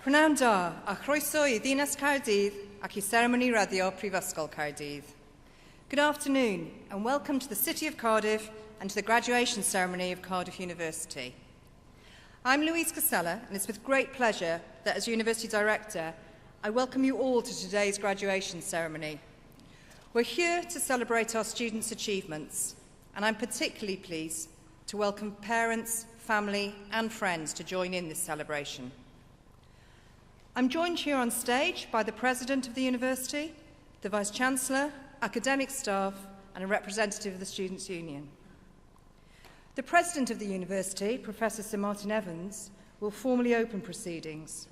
Prynawn da, a chroeso I Ddinas Cardiff ac I Seremoni Radio Prifysgol Cardiff. Good afternoon and welcome to the City of Cardiff and to the graduation ceremony of Cardiff University. I'm Louise Casella and it's with great pleasure that as University Director I welcome you all to today's graduation ceremony. We're here to celebrate our students' achievements and I'm particularly pleased to welcome parents, family and friends to join in this celebration. I'm joined here on stage by the President of the University, the Vice-Chancellor, academic staff and a representative of the Students' Union. The President of the University, Professor Sir Martin Evans, will formally open proceedings,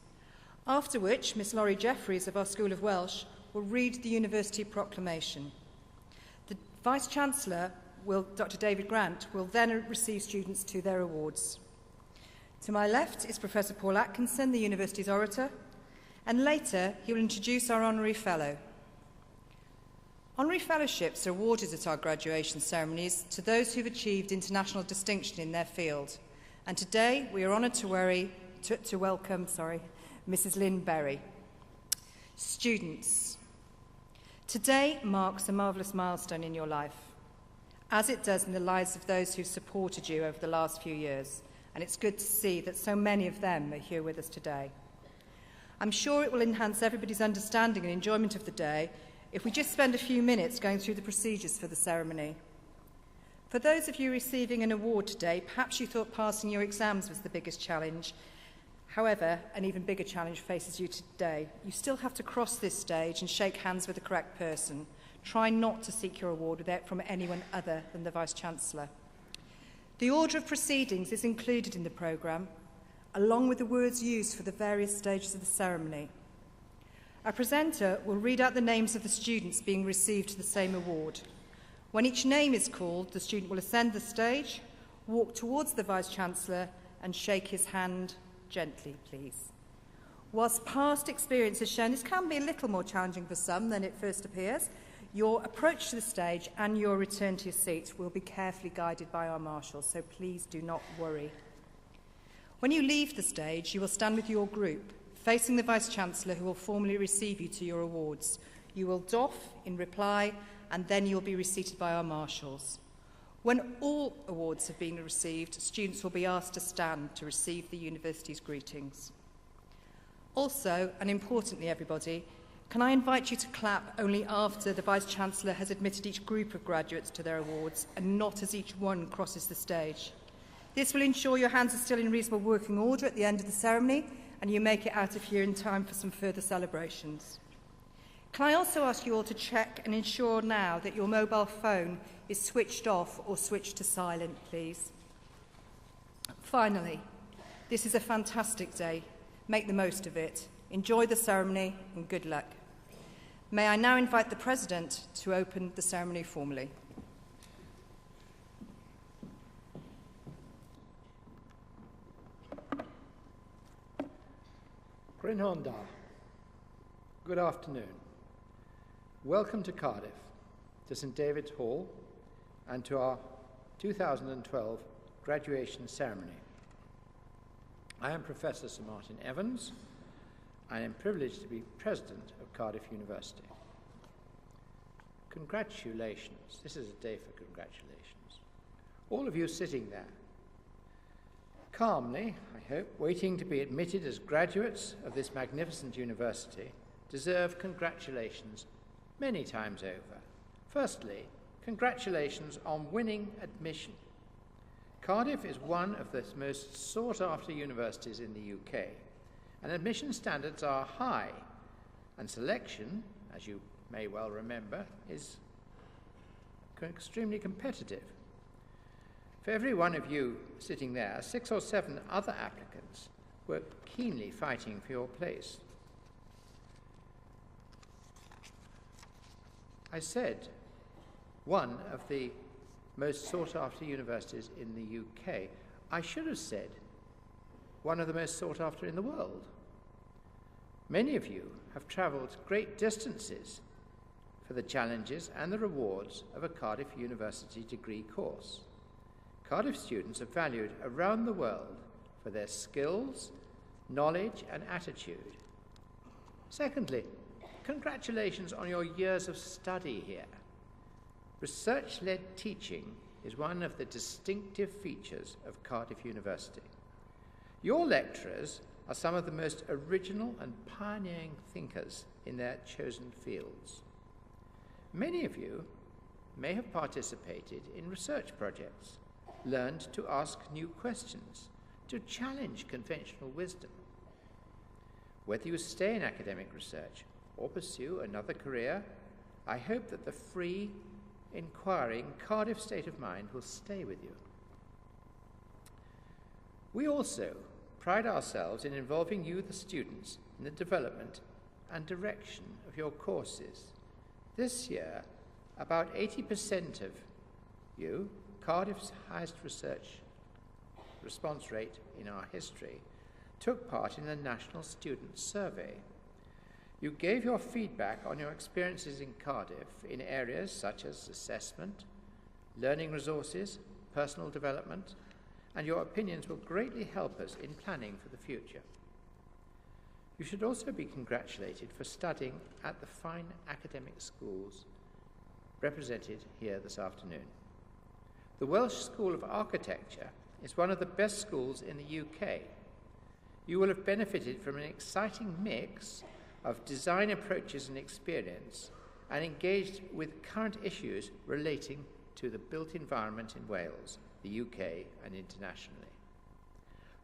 after which Miss Laurie Jeffries of our School of Welsh will read the University proclamation. The Vice-Chancellor, Dr. David Grant, will then receive students to their awards. To my left is Professor Paul Atkinson, the University's orator, and later he will introduce our Honorary Fellow. Honorary Fellowships are awarded at our graduation ceremonies to those who have achieved international distinction in their field, and today we are honoured to welcome Mrs. Lynn Berry. Students, today marks a marvellous milestone in your life, as it does in the lives of those who have supported you over the last few years, and it's good to see that so many of them are here with us today. I'm sure it will enhance everybody's understanding and enjoyment of the day if we just spend a few minutes going through the procedures for the ceremony. For those of you receiving an award today, perhaps you thought passing your exams was the biggest challenge. However, an even bigger challenge faces you today. You still have to cross this stage and shake hands with the correct person. Try not to seek your award from anyone other than the Vice-Chancellor. The order of proceedings is included in the programme, along with the words used for the various stages of the ceremony. A presenter will read out the names of the students being received the same award. When each name is called, the student will ascend the stage, walk towards the Vice-Chancellor and shake his hand gently, please. Whilst past experience has shown this can be a little more challenging for some than it first appears, your approach to the stage and your return to your seat will be carefully guided by our marshals, so please do not worry. When you leave the stage, you will stand with your group, facing the Vice-Chancellor who will formally receive you to your awards. You will doff in reply, and then you'll be reseated by our marshals. When all awards have been received, students will be asked to stand to receive the university's greetings. Also, and importantly everybody, can I invite you to clap only after the Vice-Chancellor has admitted each group of graduates to their awards and not as each one crosses the stage. This will ensure your hands are still in reasonable working order at the end of the ceremony and you make it out of here in time for some further celebrations. Can I also ask you all to check and ensure now that your mobile phone is switched off or switched to silent, please? Finally, this is a fantastic day. Make the most of it. Enjoy the ceremony and good luck. May I now invite the President to open the ceremony formally. Prynawn da. Good afternoon. Welcome to Cardiff, to St David's Hall, and to our 2012 graduation ceremony. I am Professor Sir Martin Evans. I am privileged to be President of Cardiff University. Congratulations. This is a day for congratulations. All of you sitting there, calmly, I hope, waiting to be admitted as graduates of this magnificent university, deserve congratulations many times over. Firstly, congratulations on winning admission. Cardiff is one of the most sought-after universities in the UK, and admission standards are high, and selection, as you may well remember, is extremely competitive. For every one of you sitting there, 6 or 7 other applicants were keenly fighting for your place. I said one of the most sought-after universities in the UK. I should have said one of the most sought-after in the world. Many of you have travelled great distances for the challenges and the rewards of a Cardiff University degree course. Cardiff students are valued around the world for their skills, knowledge and attitude. Secondly, congratulations on your years of study here. Research-led teaching is one of the distinctive features of Cardiff University. Your lecturers are some of the most original and pioneering thinkers in their chosen fields. Many of you may have participated in research projects, learned to ask new questions, to challenge conventional wisdom. Whether you stay in academic research or pursue another career, I hope that the free, inquiring Cardiff state of mind will stay with you. We also pride ourselves in involving you, the students, in the development and direction of your courses. This year, about 80% of you, Cardiff's highest research response rate in our history, took part in the National Student Survey. You gave your feedback on your experiences in Cardiff in areas such as assessment, learning resources, personal development, and your opinions will greatly help us in planning for the future. You should also be congratulated for studying at the fine academic schools represented here this afternoon. The Welsh School of Architecture is one of the best schools in the UK. You will have benefited from an exciting mix of design approaches and experience and engaged with current issues relating to the built environment in Wales, the UK and internationally.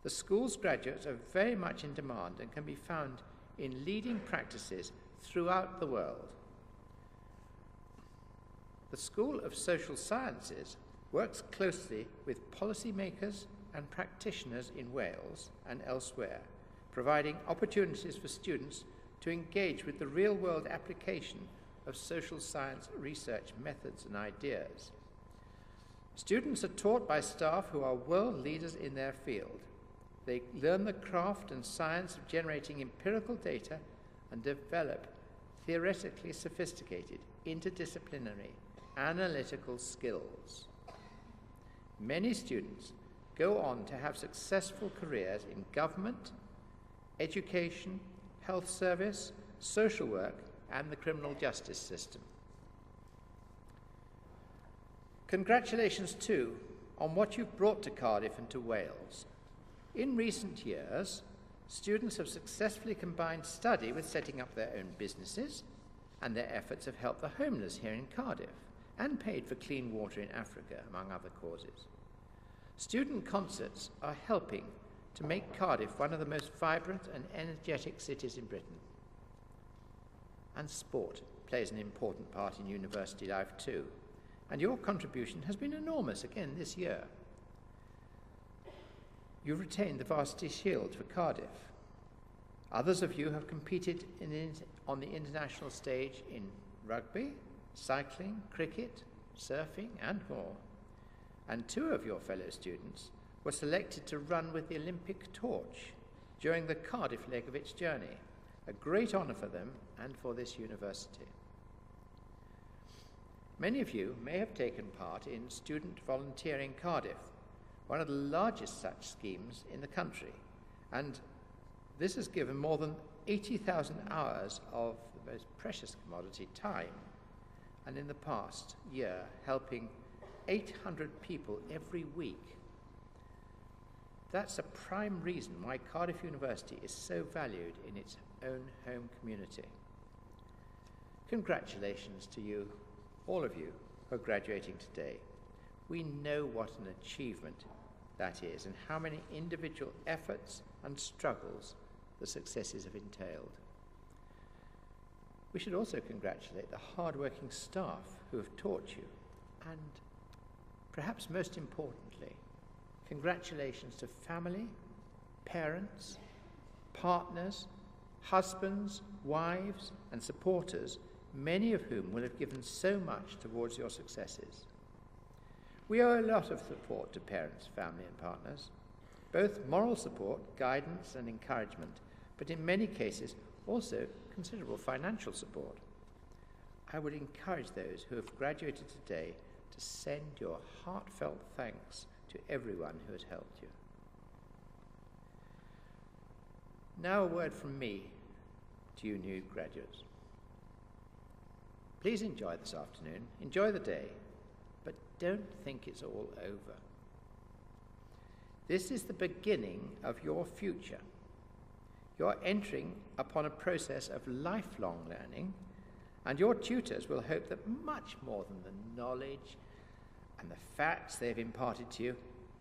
The school's graduates are very much in demand and can be found in leading practices throughout the world. The School of Social Sciences works closely with policymakers and practitioners in Wales and elsewhere, providing opportunities for students to engage with the real-world application of social science research methods and ideas. Students are taught by staff who are world leaders in their field. They learn the craft and science of generating empirical data and develop theoretically sophisticated, interdisciplinary, analytical skills. Many students go on to have successful careers in government, education, health service, social work, and the criminal justice system. Congratulations, too, on what you've brought to Cardiff and to Wales. In recent years, students have successfully combined study with setting up their own businesses, and their efforts have helped the homeless here in Cardiff and paid for clean water in Africa, among other causes. Student concerts are helping to make Cardiff one of the most vibrant and energetic cities in Britain. And sport plays an important part in university life too, and your contribution has been enormous again this year. You've retained the Varsity Shield for Cardiff. Others of you have competed on the international stage in rugby, cycling, cricket, surfing, and more. And 2 of your fellow students were selected to run with the Olympic torch during the Cardiff leg of its journey, a great honour for them and for this university. Many of you may have taken part in Student Volunteering Cardiff, one of the largest such schemes in the country, and this has given more than 80,000 hours of the most precious commodity, time, and in the past year helping 800 people every week. That's a prime reason why Cardiff University is so valued in its own home community. Congratulations to you, all of you, who are graduating today. We know what an achievement that is and how many individual efforts and struggles the successes have entailed. We should also congratulate the hard-working staff who have taught you, and perhaps most importantly, congratulations to family, parents, partners, husbands, wives, and supporters, many of whom will have given so much towards your successes. We owe a lot of support to parents, family, and partners, both moral support, guidance, and encouragement, but in many cases also considerable financial support. I would encourage those who have graduated today to send your heartfelt thanks to everyone who has helped you. Now a word from me to you new graduates. Please enjoy this afternoon, enjoy the day, but don't think it's all over. This is the beginning of your future. You're entering upon a process of lifelong learning, and your tutors will hope that much more than the knowledge and the facts they've imparted to you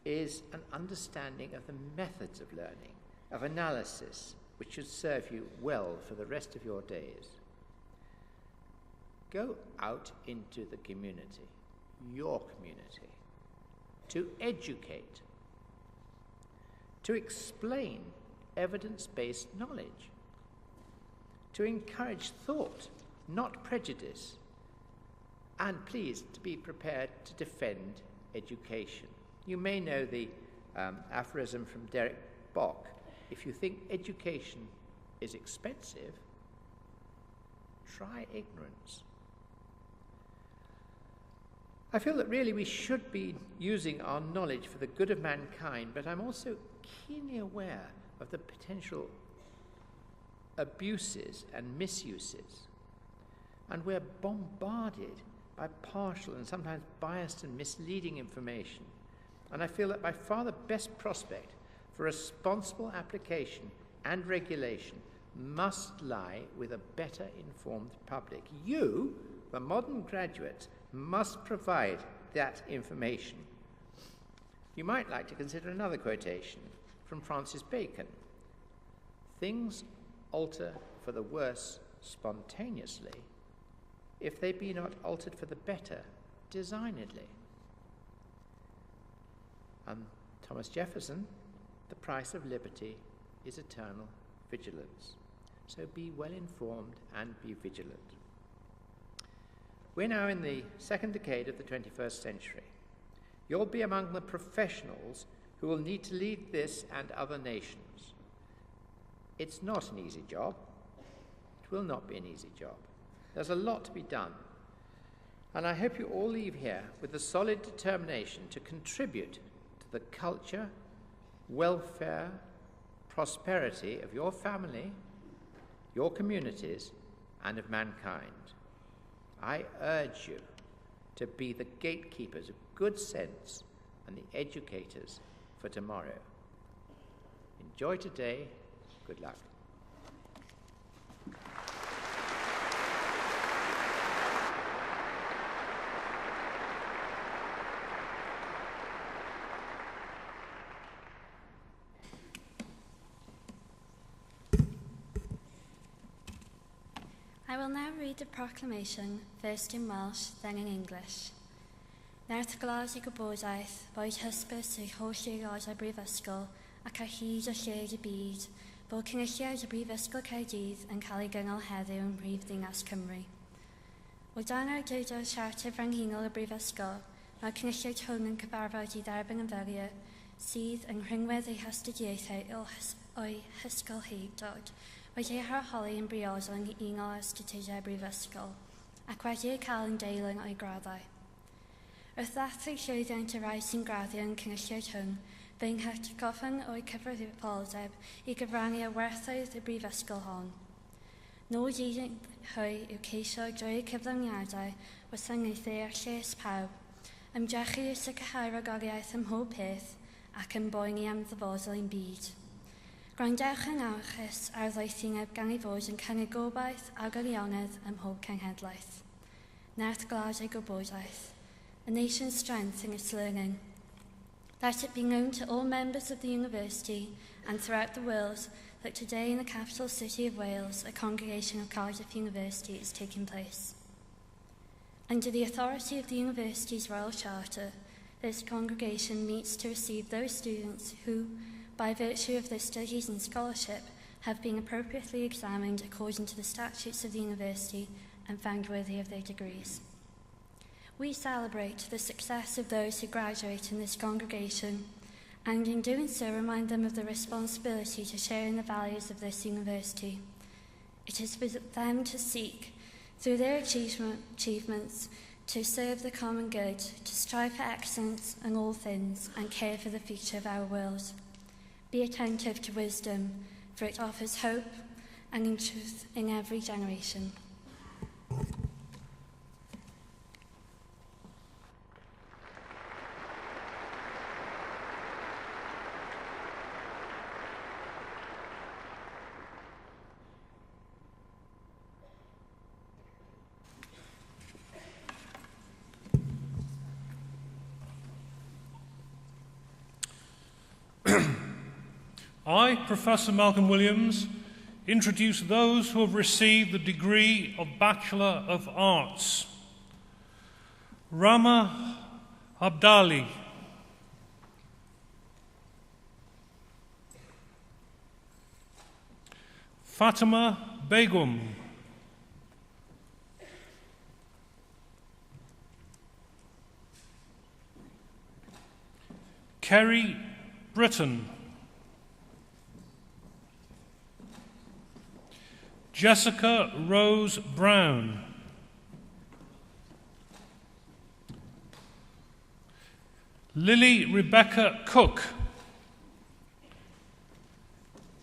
is an understanding of the methods of learning, of analysis, which should serve you well for the rest of your days. Go out into the community, your community, to educate, to explain evidence-based knowledge, to encourage thought, not prejudice, and please to be prepared to defend education. You may know the aphorism from Derek Bock: if you think education is expensive, try ignorance. I feel that really we should be using our knowledge for the good of mankind, but I'm also keenly aware of the potential abuses and misuses. And we're bombarded by partial and sometimes biased and misleading information. And I feel that by far the best prospect for responsible application and regulation must lie with a better informed public. You, the modern graduates, must provide that information. You might like to consider another quotation from Francis Bacon. Things alter for the worse spontaneously, if they be not altered for the better designedly. And Thomas Jefferson, the price of liberty is eternal vigilance. So be well informed and be vigilant. We're now in the second decade of the 21st century. You'll be among the professionals who will need to lead this and other nations. It's not an easy job. It will not be an easy job. There's a lot to be done. And I hope you all leave here with a solid determination to contribute to the culture, welfare, prosperity of your family, your communities, and of mankind. I urge you to be the gatekeepers of good sense and the educators for tomorrow. Enjoy today. Good luck. I will now read the proclamation, first in Welsh, then in English. Nerth glas I gwybodaeth boed hysbys eu holl aelod y Brifysgol ac ar hyd o lled y byd bod cynulliad y Brifysgol Caerdydd yn cael ei gynnal heddiw yn Mhrif Ddinas Cymru. O dan awdurdod Siarter Frenhinol y Brifysgol, mae cynulliad hwn yn cyfarfod i dderbyn yn ferio sydd yng nghrynwedd ei hastudiaethau o'i hysgolheictod wedi ei harholi yn briodol yn unol astudiaethau brifysgol ac wedi ei cael yn deilwng o'i graddau. Wrth ddathlu llwyddiant y rai sy'n graddio yn cynulliad hwn, fe'n hatgofyn o'i cyfrifoldeb i gyfrannu y werthoedd y brifysgol hon. Nod un hwy yw ceisio drwy cyflawniadau wasanaethau ar lles pawb, ymdrechu i sicrhau'r ragoriaeth ym mhob peth ac yn boeni am ddyfodol ein byd. Gwrandewch yn awchus ar ddoethineb gan ei fod yn cynnig gobaith a gwirionedd ym mhob cenhedlaeth. Nerth glad ei gwybodaeth. A nation's strength in its learning. Let it be known to all members of the university and throughout the world that today in the capital city of Wales, a congregation of Cardiff University is taking place. Under the authority of the university's Royal Charter, this congregation meets to receive those students who, by virtue of their studies and scholarship, have been appropriately examined according to the statutes of the university and found worthy of their degrees. We celebrate the success of those who graduate in this congregation, and in doing so remind them of the responsibility to share in the values of this university. It is for them to seek, through their achievements, to serve the common good, to strive for excellence in all things, and care for the future of our world. Be attentive to wisdom, for it offers hope and in truth in every generation. I, Professor Malcolm Williams, introduce those who have received the degree of Bachelor of Arts. Rama Abdali, Fatima Begum, Kerry Britton, Jessica Rose Brown, Lily Rebecca Cook,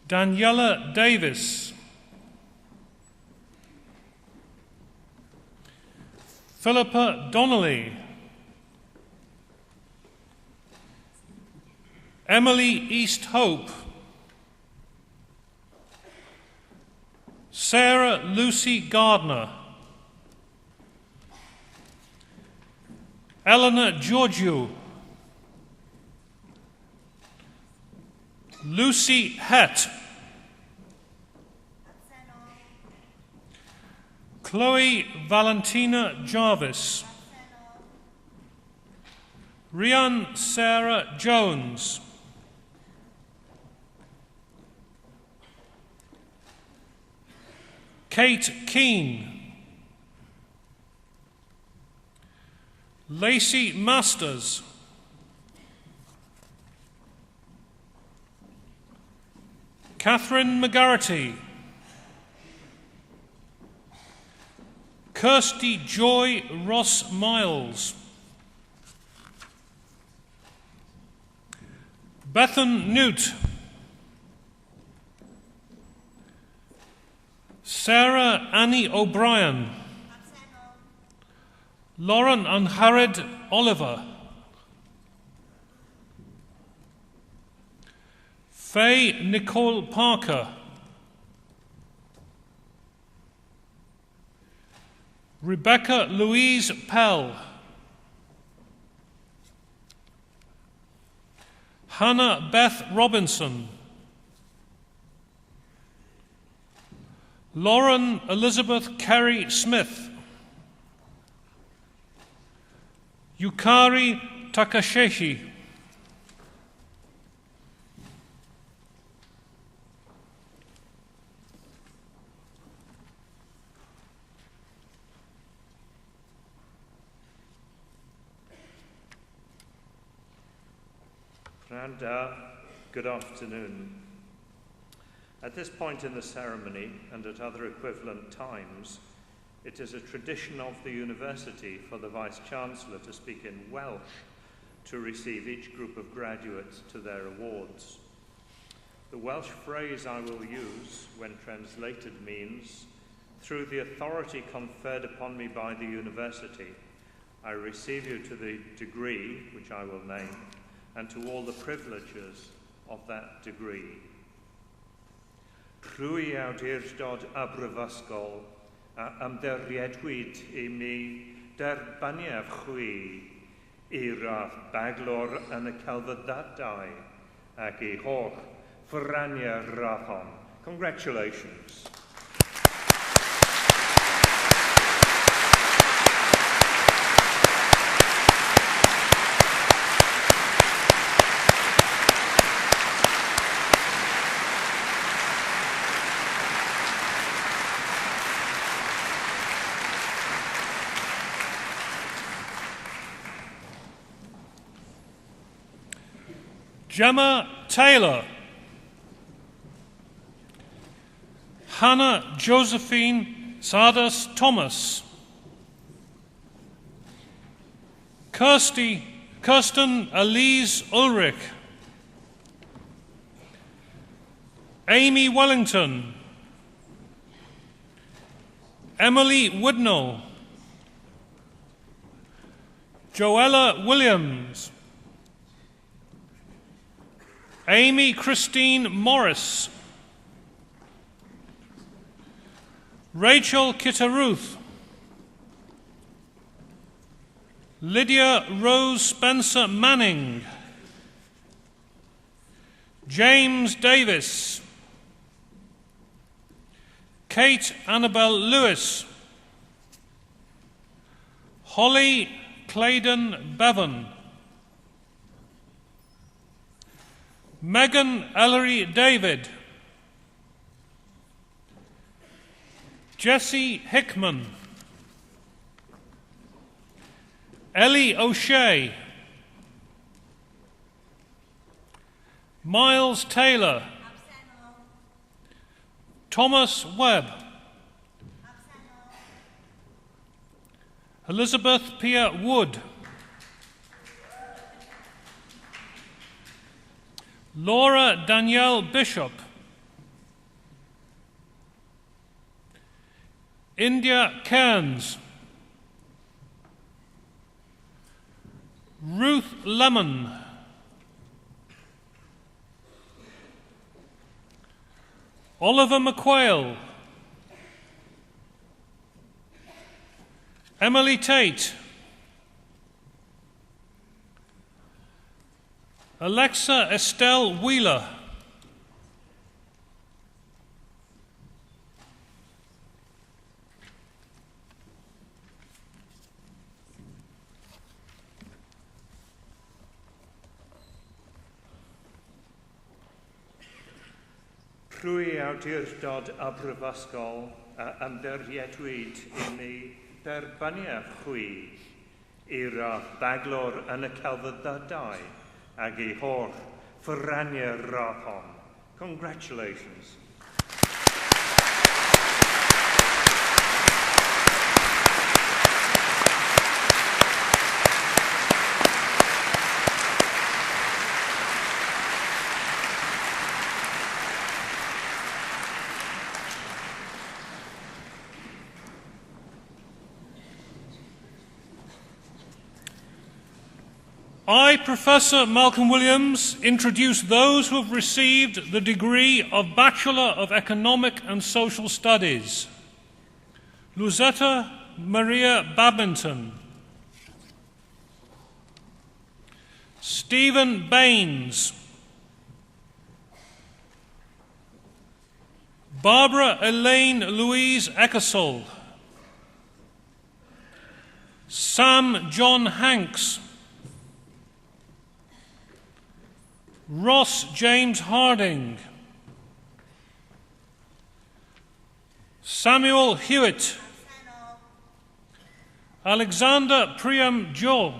Daniela Davis, Philippa Donnelly, Emily East Hope, Sarah Lucy Gardner, Eleanor Georgiou, Lucy Hett, Chloe Valentina Jarvis, Rian Sarah Jones, Kate Keane, Lacey Masters, Catherine McGarrity, Kirsty Joy Ross Miles, Bethan Newt, Sarah Annie O'Brien, Lauren Anhared Oliver, Faye Nicole Parker, Rebecca Louise Pell, Hannah Beth Robinson, Lauren Elizabeth Kerry Smith, Yukari Takashehi, Randa, good afternoon. At this point in the ceremony, and at other equivalent times, it is a tradition of the university for the Vice-Chancellor to speak in Welsh to receive each group of graduates to their awards. The Welsh phrase I will use, when translated, means, "Through the authority conferred upon me by the university, I receive you to the degree, which I will name, and to all the privileges of that degree." Rwy awdurdod a brifysgol a ymddiriedwyd I mi derbaniaf chwi I radd baglor yn y celfyddadau ac I holl ffraniau rathon. Congratulations. Gemma Taylor, Hannah Josephine Sardas Thomas, Kirsten Elise Ulrich, Amy Wellington, Emily Woodnall, Joella Williams, Amy Christine Morris, Rachel Kitteruth, Lydia Rose Spencer Manning, James Davis, Kate Annabel Lewis, Holly Claydon Bevan, Megan Ellery David, Jessie Hickman, Ellie O'Shea, Miles Taylor, Thomas Webb, Elizabeth Pia Wood, Laura Danielle Bishop, India Cairns, Ruth Lemon, Oliver McQuail, Emily Tate, Alexa Estelle Wheeler, Rwy awdurdod a brifysgol a ymddyriedwyd I mi derbaniau chwi i'r baglor yn y celfyddydau ac I holl ffyrraniau'r hon. Congratulations. I, Professor Malcolm Williams, introduce those who have received the degree of Bachelor of Economic and Social Studies. Luzetta Maria Babington, Stephen Baines, Barbara Elaine Louise Eckersall, Sam John Hanks, Ross James Harding, Samuel Hewitt, Alexander Priam Joe,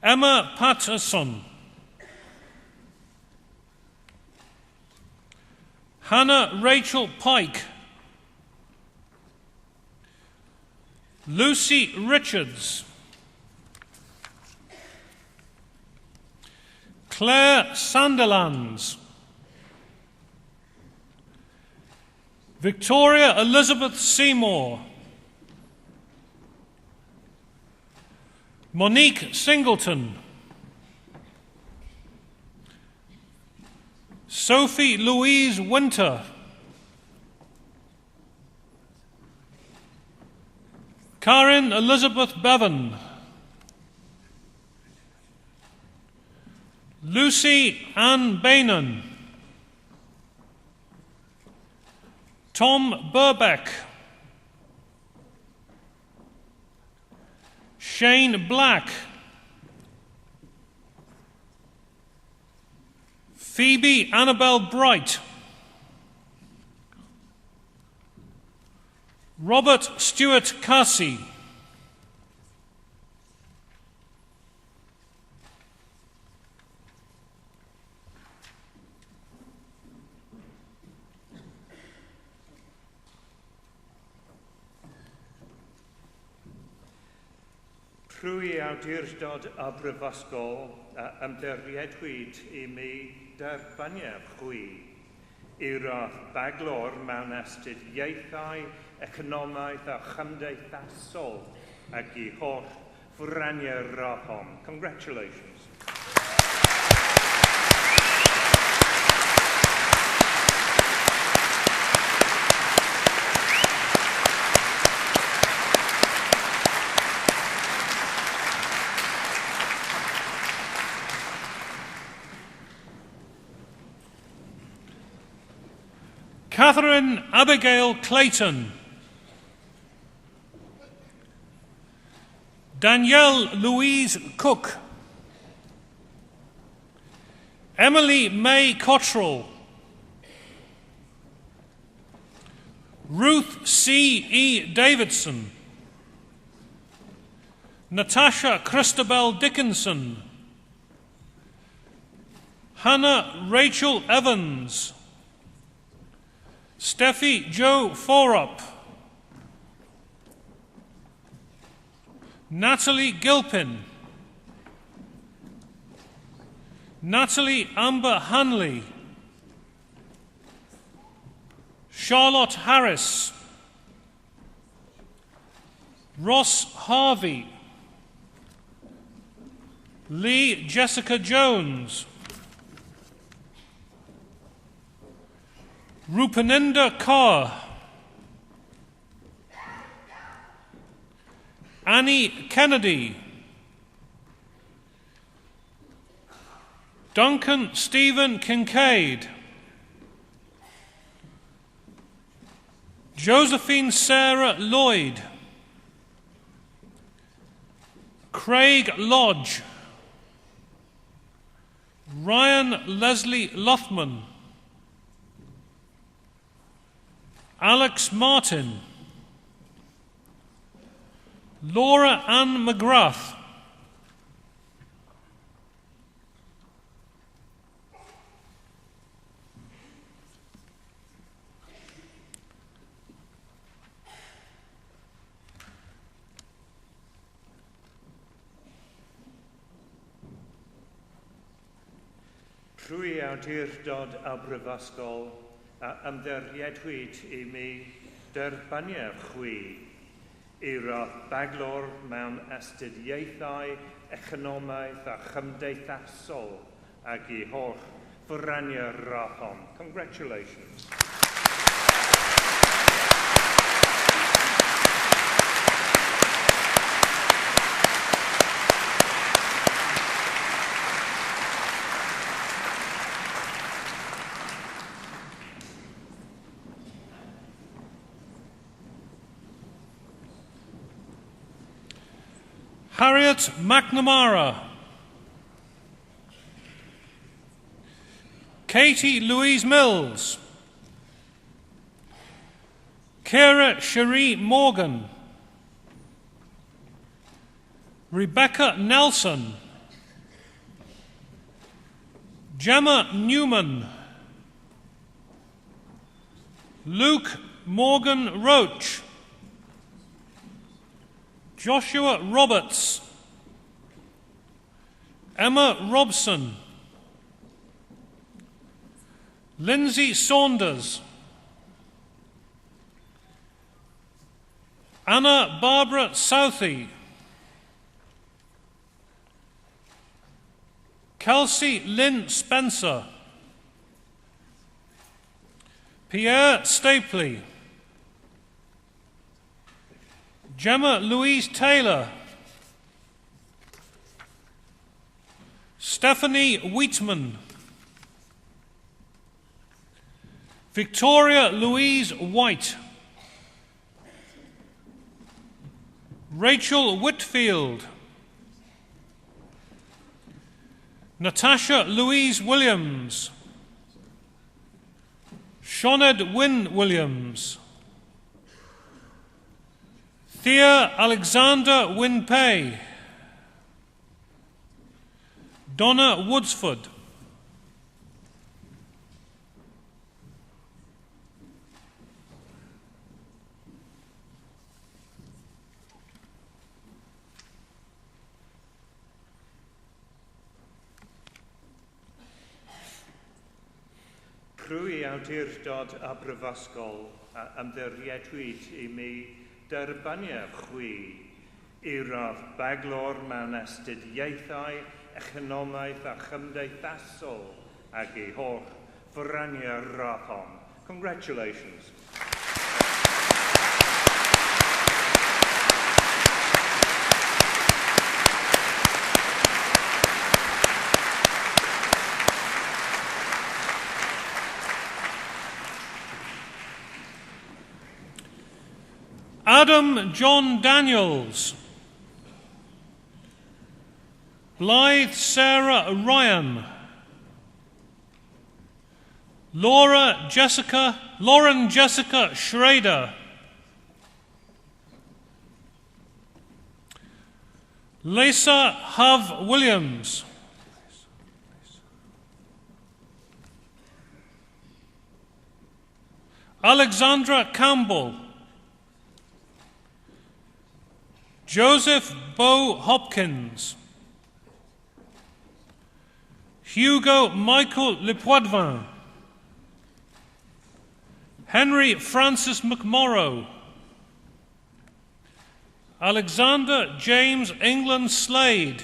Emma Patterson, Hannah Rachel Pike, Lucy Richards, Claire Sanderlands, Victoria Elizabeth Seymour, Monique Singleton, Sophie Louise Winter, Karen Elizabeth Bevan, Lucy Ann Bainan, Tom Burbeck, Shane Black, Phoebe Annabel Bright, Robert Stewart Cassie, Trwy awdurdod a brifysgol ymdiriedwyd I mi derbaniad chwi i'r baglor mewn astudiaethau, economaidd a chymdeithasol ac I holl fwraniau rhahom. Congratulations. Catherine Abigail Clayton. Danielle Louise Cook. Emily May Cottrell. Ruth C.E. Davidson. Natasha Christabel Dickinson. Hannah Rachel Evans. Steffi Jo Forup. Natalie Gilpin. Natalie Amber Hanley. Charlotte Harris. Ross Harvey. Lee Jessica Jones. Rupaninda Kaur. Annie Kennedy. Duncan Stephen Kincaid. Josephine Sarah Lloyd. Craig Lodge. Ryan Leslie Luffman. Alex Martin. Laura Ann McGrath. Trwy awdurdod a brifysgol a ymdiriedwyd I mi derbaniad chwi i'r baglor mewn astudiaethau, economaidd a chymdeithasol ac I holl fwraniau rhahom. Congratulations. Harriet McNamara. Katie Louise Mills. Kira Cherie Morgan. Rebecca Nelson. Gemma Newman. Luke Morgan Roach. Joshua Roberts. Emma Robson. Lindsay Saunders. Anna Barbara Southey. Kelsey Lynn Spencer. Pierre Stapley. Gemma Louise Taylor. Stephanie Wheatman. Victoria Louise White. Rachel Whitfield. Natasha Louise Williams. Shoned Wynne Williams. Thea Alexander Winpay. Donna Woodsford. Crwy awdurdod a brifysgol a ymddiriedwyd I mi derbaniaf chwi I radd baglor mewn astudiaethau, economaidd a chymdeithasol ag I holl fyraniau rathon. Congratulations. Adam John Daniels. Blythe Sarah Ryan. Lauren Jessica Schrader. Lisa Hove Williams. Alexandra Campbell. Joseph Bo Hopkins. Hugo Michael Lepoidvin. Henry Francis McMorrow. Alexander James England Slade.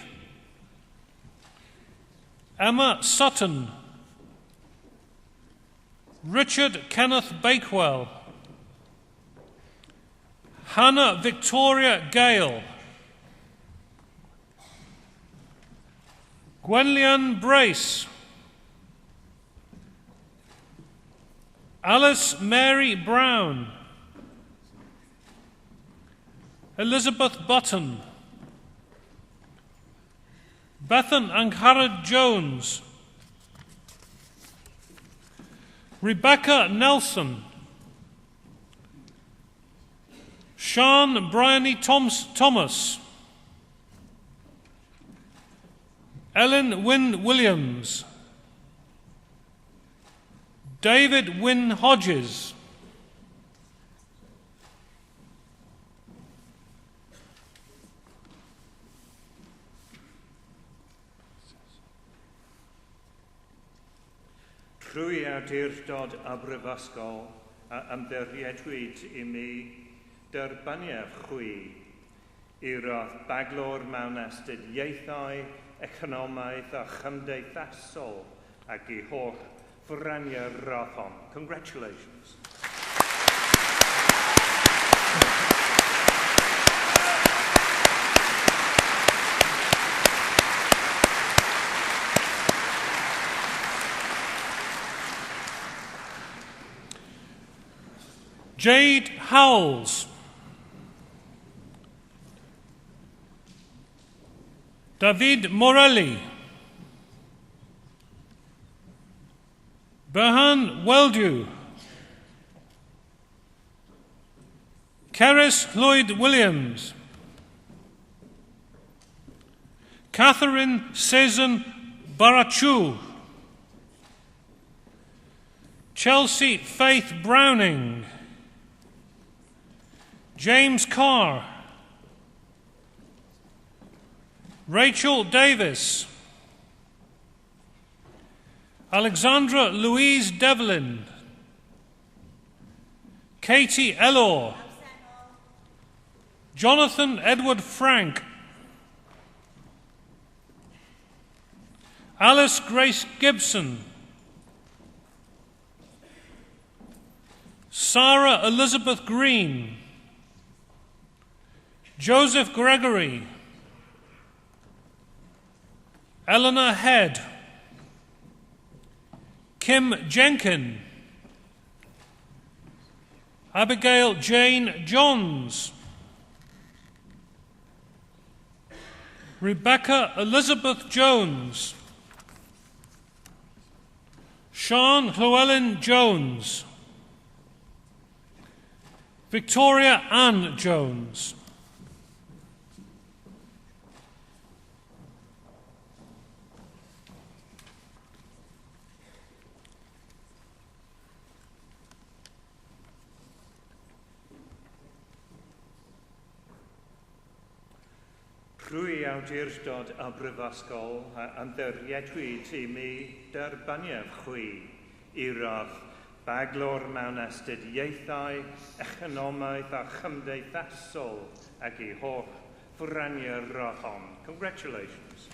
Emma Sutton. Richard Kenneth Bakewell. Hannah Victoria Gale. Gwenllian Brace. Alice Mary Brown. Elizabeth Button. Bethan Angharad Jones. Rebecca Nelson. Sean Bryony Thomas. Ellen Wynne Williams. David Wynne Hodges. Crwy awdurdod a brifysgol a ymddiriedwyd I mi derbaniaf chwi I radd baglor mewn astudiaethau, economaidd a chymdeithasol ag I holl fyraniau rathon. Congratulations. Jade Howells. David Morelli. Berhan Weldew. Keris Lloyd Williams. Catherine Sezon Barachu. Chelsea Faith Browning. James Carr. Rachel Davis. Alexandra Louise Devlin. Katie Elor. Jonathan Edward Frank. Alice Grace Gibson. Sarah Elizabeth Green. Joseph Gregory. Eleanor Head. Kim Jenkin. Abigail Jane Johns. Rebecca Elizabeth Jones. Sean Llewellyn Jones. Victoria Ann Jones. Crwy awdurdod a brifysgol a ymddiriedwyd I mi derbaniaf chwi i'r baglor mewn astudiaethau, economaidd a chymdeithasol ac I holl fwrania'r hon. Congratulations.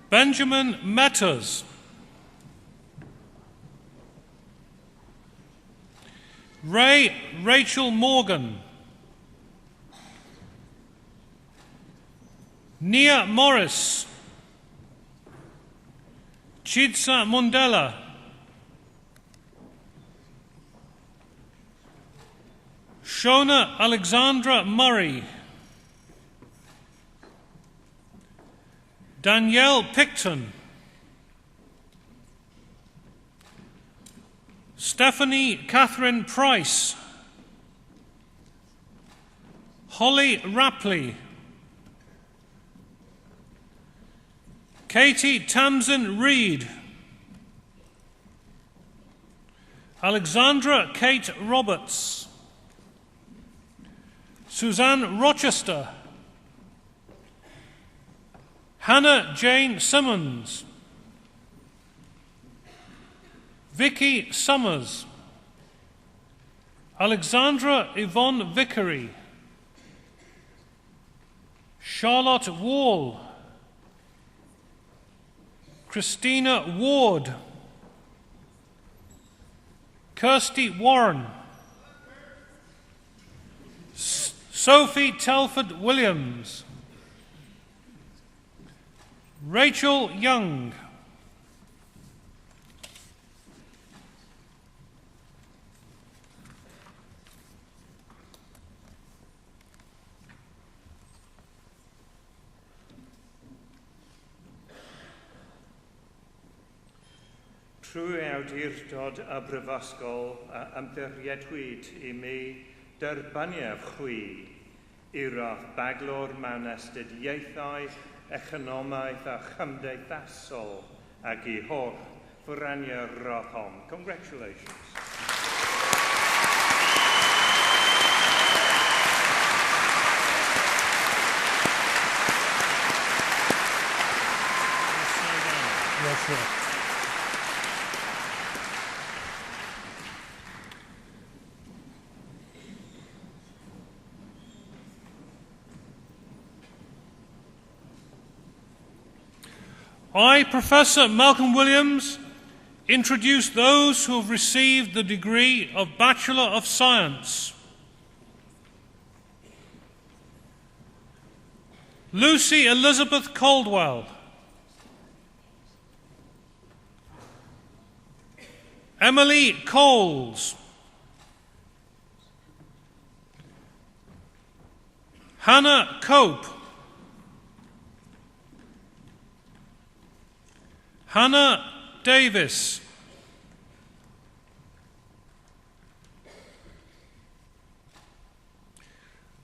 Benjamin Metters. Rachel Morgan. Nia Morris. Chidsa Mundela. Shona Alexandra Murray. Danielle Picton. Stephanie Catherine Price. Holly Rapley. Katie Tamsin Reed. Alexandra Kate Roberts. Suzanne Rochester. Hannah Jane Simmons. Vicky Summers. Alexandra Yvonne Vickery. Charlotte Wall. Christina Ward. Kirsty Warren. Sophie Telford Williams. Rachel Young. Trwy awdurdod y brifysgol a ymddiriedwyd I mi dyrbaniaf chwi i'r baglor mewn astudiaethau, economaidd a chymdeithasol ac I holl fwrania'r hon. Congratulations. I, Professor Malcolm Williams, introduce those who have received the degree of Bachelor of Science. Lucy Elizabeth Caldwell. Emily Coles. Hannah Cope. Hannah Davis.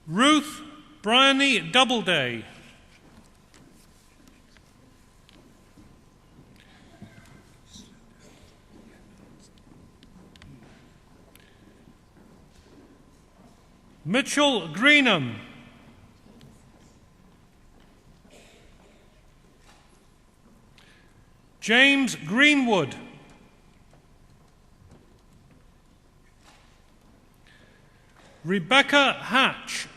Ruth Bryony Doubleday. Mitchell Greenham. James Greenwood. Rebecca Hatch.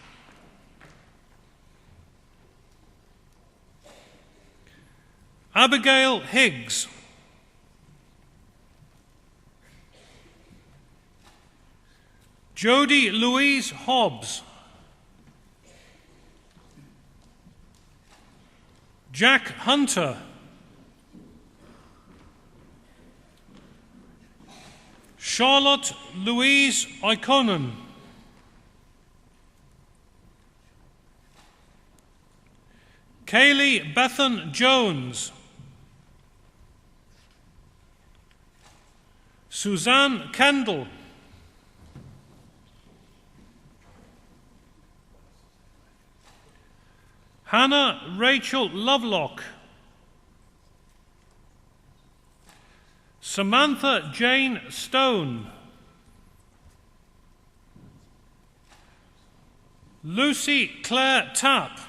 Abigail Higgs. Jodie Louise Hobbs. Jack Hunter. Charlotte Louise Ikonen. Kaylee Bethan Jones. Suzanne Kendall. Hannah Rachel Lovelock. Samantha Jane Stone, Lucy Claire Tapp,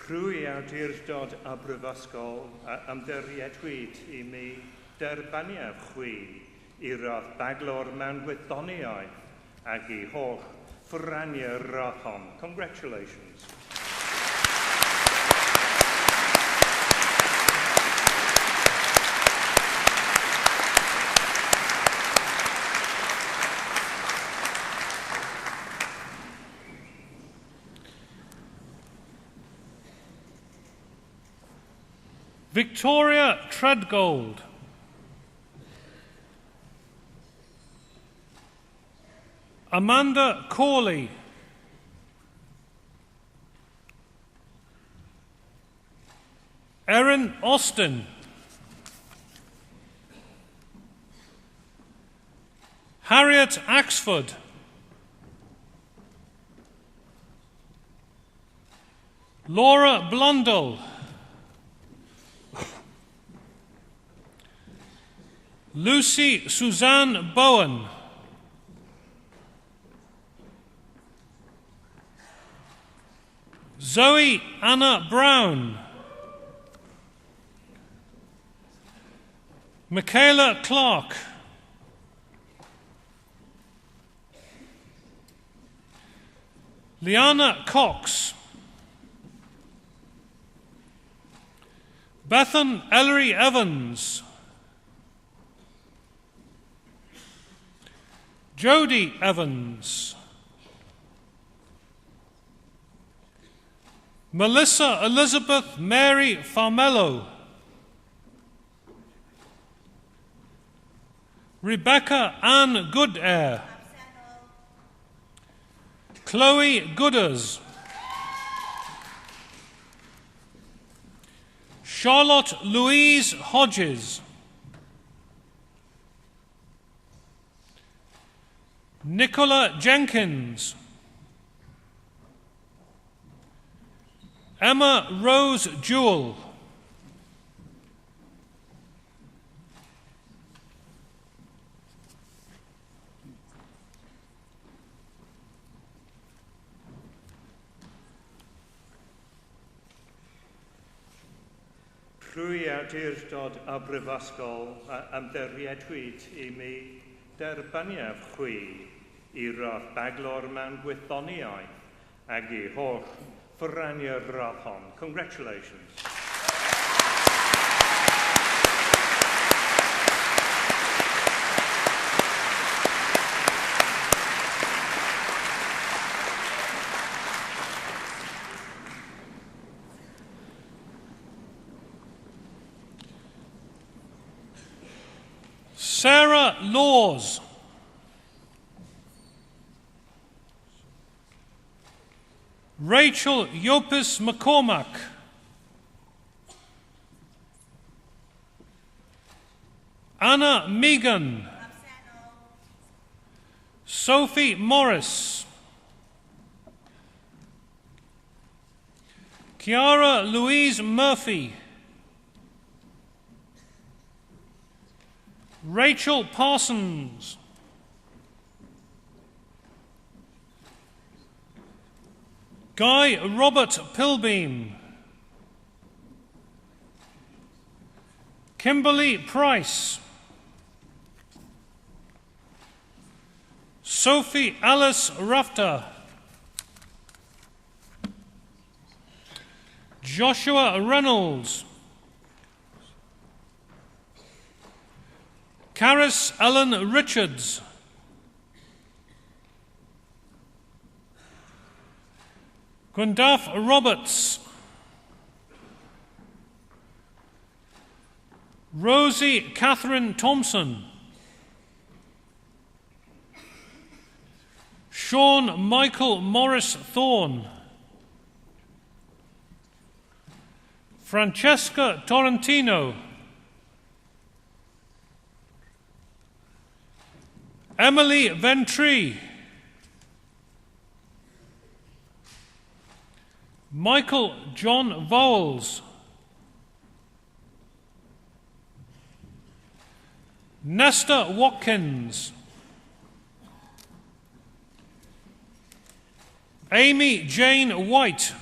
Trwy awdurdod a brifysgol a ymddiriedwyd I mi derbaniaf chwi I rodd baglor mewn gwyddoniaeth ag I holl ffraniau rothon. Congratulations. Victoria Treadgold, Amanda Corley, Erin Austin, Harriet Axford, Laura Blundell, Lucy Suzanne Bowen, Zoe Anna Brown, Michaela Clark, Liana Cox, Bethan Ellery Evans, Jodie Evans, Melissa Elizabeth Mary Farmello, Rebecca Ann Goodair, Chloe Gooders, Charlotte Louise Hodges, Nicola Jenkins, Emma Rose Jewell, Trwy awdurdod a brifysgol a ymddiriedwyd I mi derbaniaf chwi I rodd baglor mewn gwyddoniaeth ag I holl ffraniau rothon. Congratulations. Sarah Laws, Rachel Yopis McCormack, Anna Megan, Sophie Morris, Kiara Louise Murphy, Rachel Parsons, Guy Robert Pilbeam, Kimberly Price, Sophie Alice Rafter, Joshua Reynolds, Caris Ellen Richards, Gwyndaf Roberts, Rosie Catherine Thompson, Sean Michael Morris Thorne, Francesca Torrentino, Emily Ventry, Michael John Vowles, Nesta Watkins, Amy Jane White,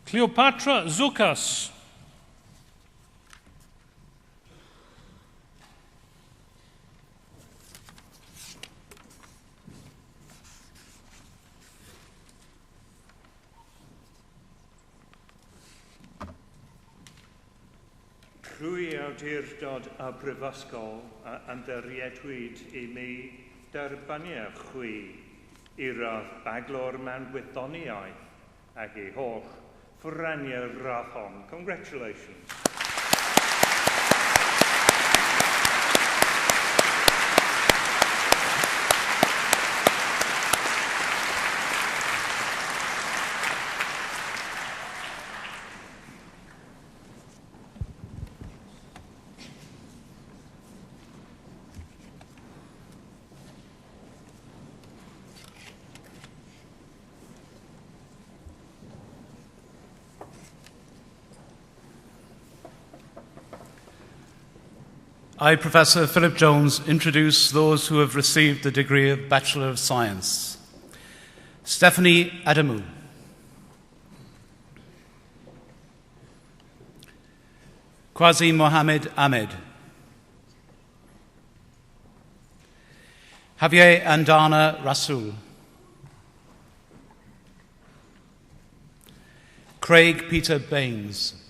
Cleopatra Zukas, Rwy awdurdod a brifysgol yn dyrriedwyd I mi derbaniau chwi I radd baglor mewn gwyddoniaeth ac I holl ffraniau rathon. Congratulations. I, Professor Philip Jones, introduce those who have received the degree of Bachelor of Science. Stephanie Adamu. Qazi Mohammed Ahmed. Javier Andana Rasul. Craig Peter Baines.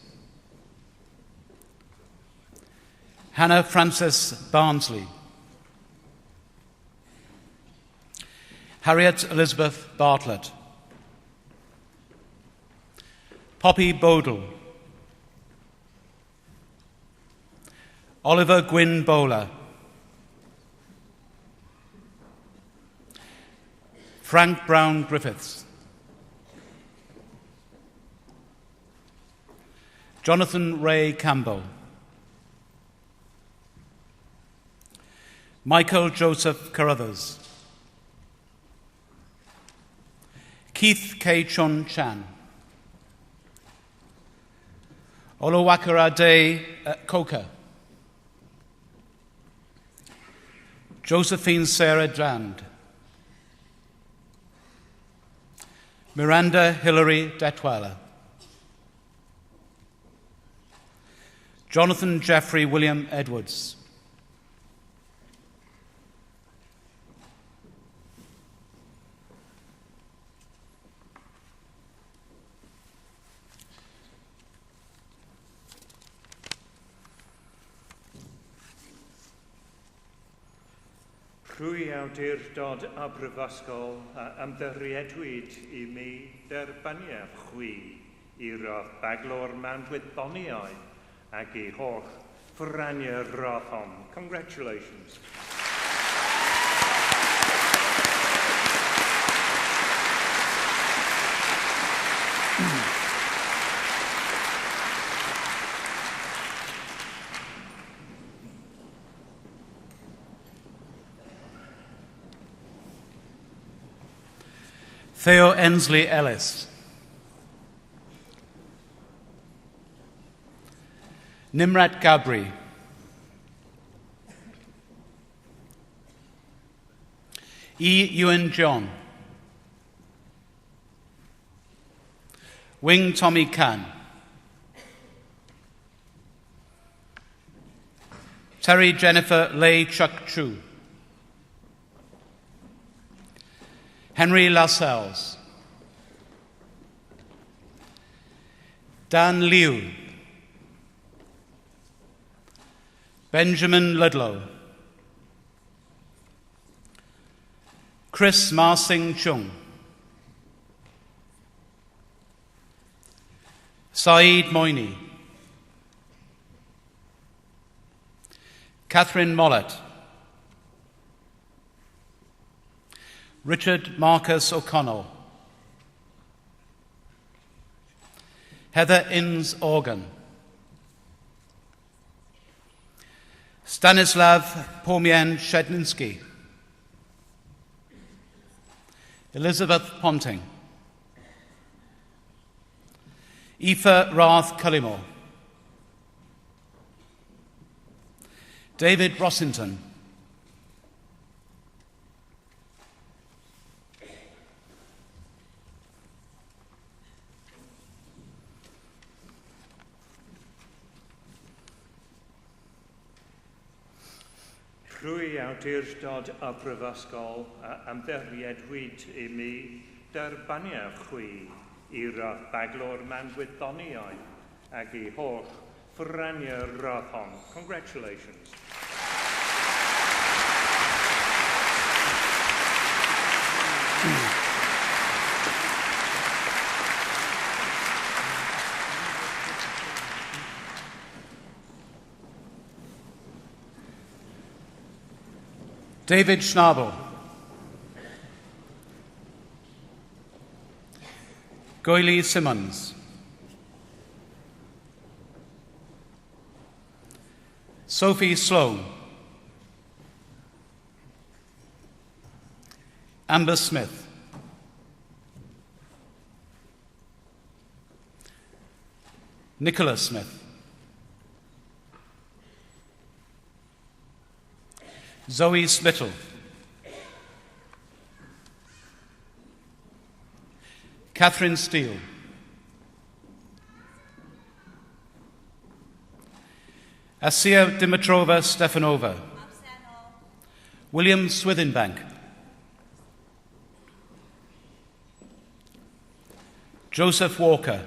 Hannah Frances Barnsley. Harriet Elizabeth Bartlett. Poppy Bodle. Oliver Gwynne Bowler. Frank Brown Griffiths. Jonathan Ray Campbell. Michael Joseph Carruthers. Keith K. Chun Chan. Oluwakorede Coker. Josephine Sarah Drand. Miranda Hilary Detweiler. Jonathan Jeffrey William Edwards. Rwy awdurdod a brifysgol a ymddiriedwyd I mi derbaniau chwi I radd baglor mewn gwyddoniau ac I holl ffraniau rathon. Congratulations. Theo Ensley Ellis. Nimrat Gabri. E. Ewan John. Wing Tommy Khan. Terry Jennifer Lay Chuck Chu. Henry Lascelles. Dan Liu. Benjamin Ludlow. Chris Marsing Chung. Saeed Moini. Catherine Mollett. Richard Marcus O'Connell. Heather Innes Organ. Stanislav Pomien Shedninski, Elizabeth Ponting, Aoife Rath Cullimore, David Rossington, Rwy awdurdod a brifysgol ymddiriedwyd I mi derbaniau chwi I rath baglor manwyddoniau ac I holl ffraniau rath hon. Congratulations. David Schnabel, Goylee Simmons, Sophie Sloan, Amber Smith, Nicola Smith, Zoe Smittle, Catherine Steele, Asia Dimitrova Stefanova, William Swithenbank, Joseph Walker,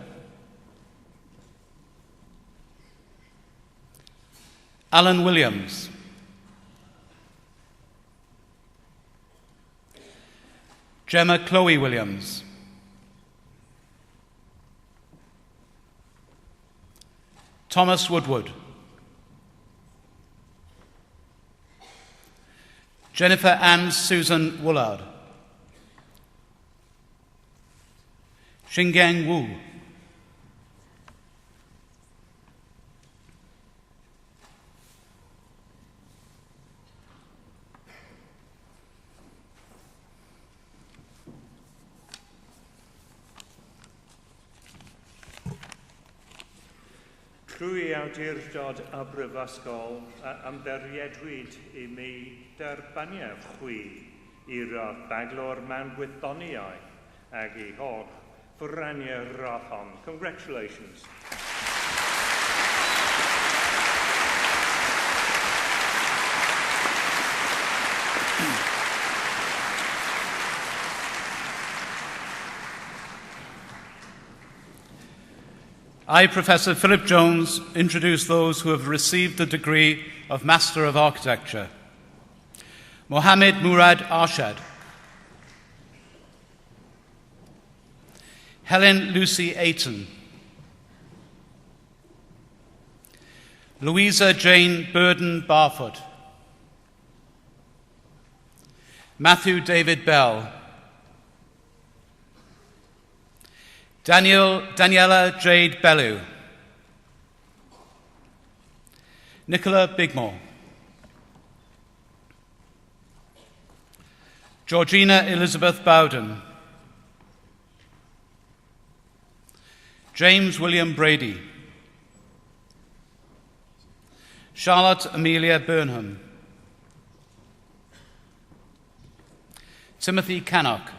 Alan Williams, Gemma Chloe Williams, Thomas Woodward, Jennifer Ann Susan Woolard, Xingang Wu, Trwy awdurdod a brifysgol ymddiriedwyd I mi derbaniau chwi I rath baglor manwyddoniau ac I holl ffraniau rath hon. Congratulations. I, Professor Philip Jones, introduce those who have received the degree of Master of Architecture. Mohammed Murad Arshad, Helen Lucy Ayton, Louisa Jane Burden Barfoot, Matthew David Bell, Daniela Jade Bellew, Nicola Bigmore, Georgina Elizabeth Bowden, James William Brady, Charlotte Amelia Burnham, Timothy Cannock,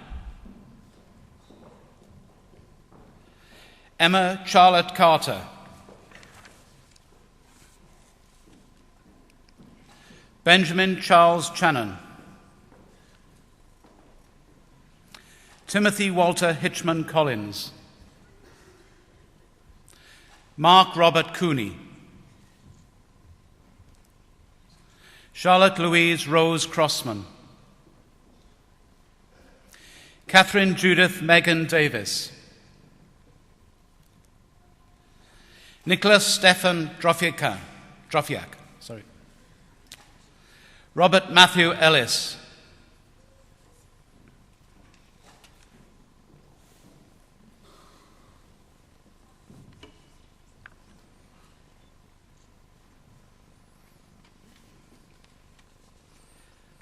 Emma Charlotte Carter, Benjamin Charles Channon, Timothy Walter Hitchman Collins, Mark Robert Cooney, Charlotte Louise Rose Crossman, Catherine Judith Megan Davis, Nicholas Stefan Drofiak, Robert Matthew Ellis,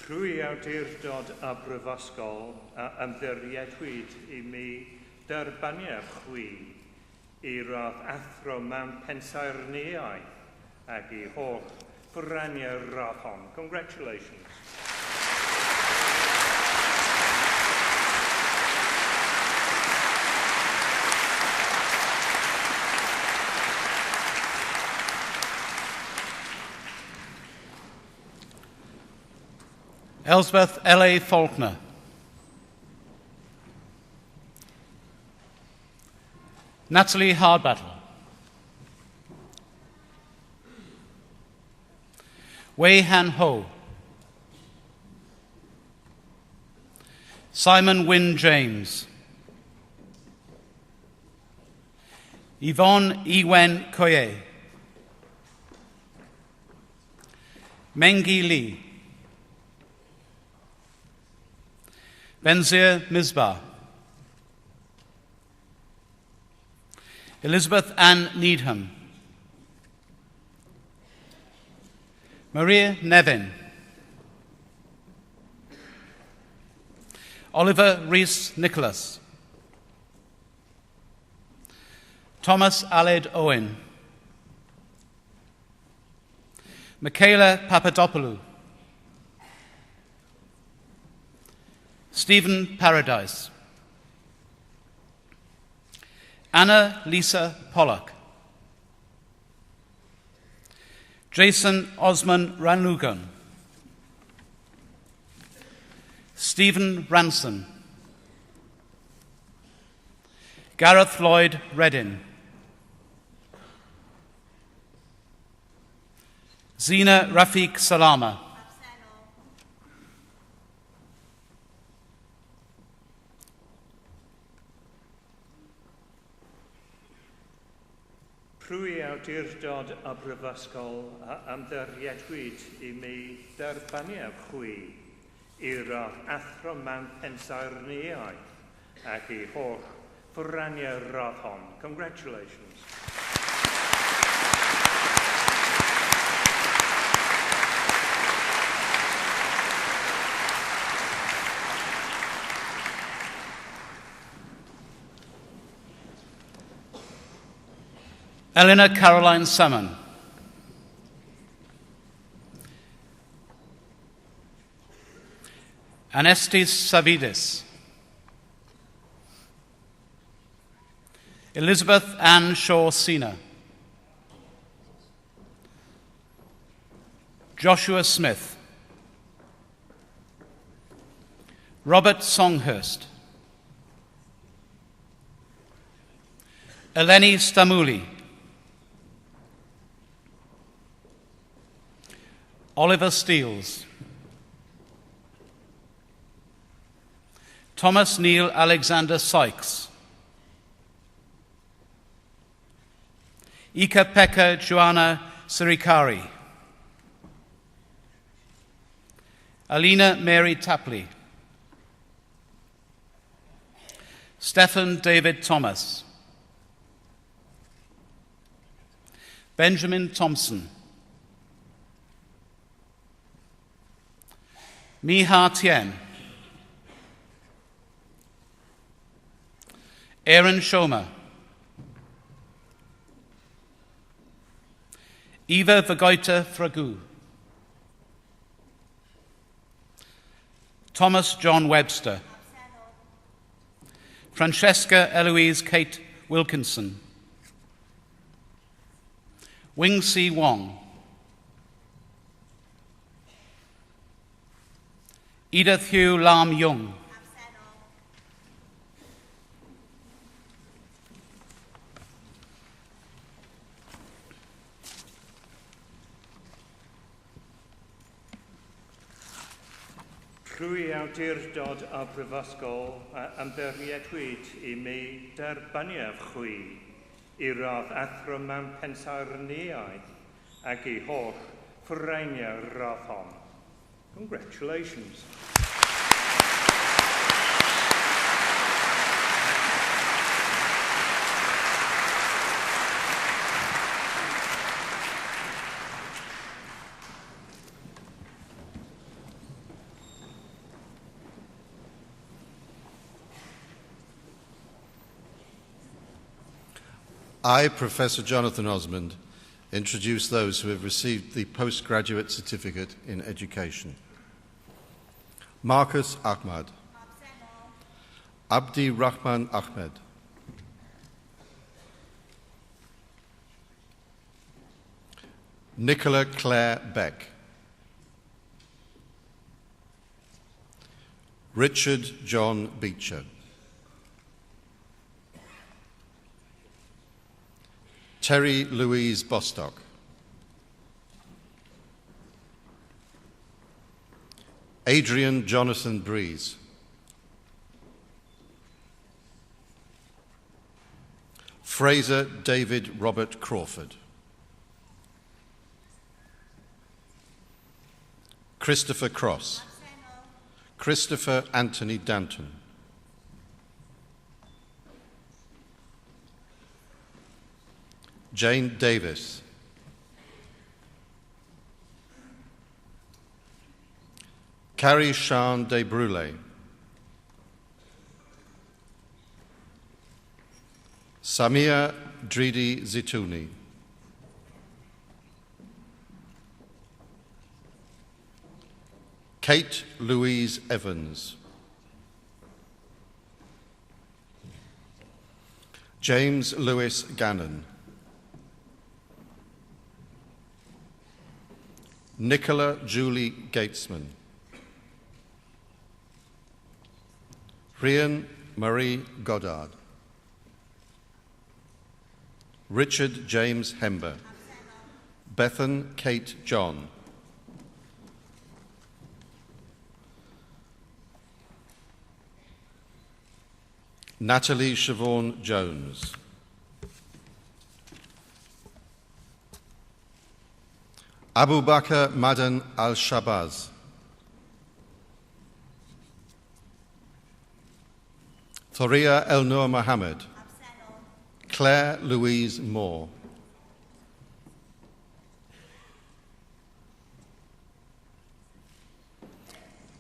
Trwy awdurdod a brifysgol a ymddiriedwyd I mi derbaniad chwi I rodd athro mewn pensaernïau ac I holl ffraniau'r rodd hon. Congratulations. Elspeth L.A. Faulkner. Natalie Hardbattle. Wei Han Ho. Simon Wynne James. Yvonne Ewen Koye. Mengi Lee. Benzir Misbah. Elizabeth Ann Needham. Maria Nevin. Oliver Rees-Nicholas. Thomas Aled Owen. Michaela Papadopoulou. Stephen Paradise. Anna Lisa Pollock. Jason Osman Ranlugan. Stephen Ranson. Gareth Lloyd Reddin. Zina Rafiq Salama. Trwy awdurdod a brifysgol a ymddiriedwyd I mi derbaniad chwi I rodd athro mewn pensaernïau ac I holl ffraniau'r rodd hon. Congratulations. Eleanor Caroline Salmon. Anestis Savidis. Elizabeth Ann Shaw Sena. Joshua Smith. Robert Songhurst. Eleni Stamuli. Oliver Steels. Thomas Neil Alexander Sykes. Ika-Pekka Joanna Sirikari. Alina Mary Tapley. Stephen David Thomas. Benjamin Thompson. Miha Tien. Aaron Shoma. Eva Vagoita Fragu. Thomas John Webster. Francesca Eloise Kate Wilkinson. Wing Si Wong. Edith Hugh Lam Young. Trwy awdurdod a brifysgol a ymddiriedwyd I mi derbaniad chwi I rodd athro mewn pensaernïau ac I holl ffraniau'r rodd hon. Congratulations. I, Professor Jonathan Osmond, introduce those who have received the postgraduate certificate in education. Marcus Ahmad. Abdi Rahman Ahmed. Nicola Claire Beck. Richard John Beecher. Terry Louise Bostock. Adrian Jonathan Breeze. Fraser David Robert Crawford. Christopher Cross. Christopher Anthony Danton. Jane Davis. Carrie Sean de Brule. Samia Dridi Zitouni. Kate Louise Evans. James Lewis Gannon. Nicola Julie Gatesman. Rhian Marie Goddard. Richard James Hember. Bethan Kate John. Natalie Siobhan Jones. Abu Bakr Madan Al-Shabazz. Thoria Elnur Mohammed. Claire Louise Moore.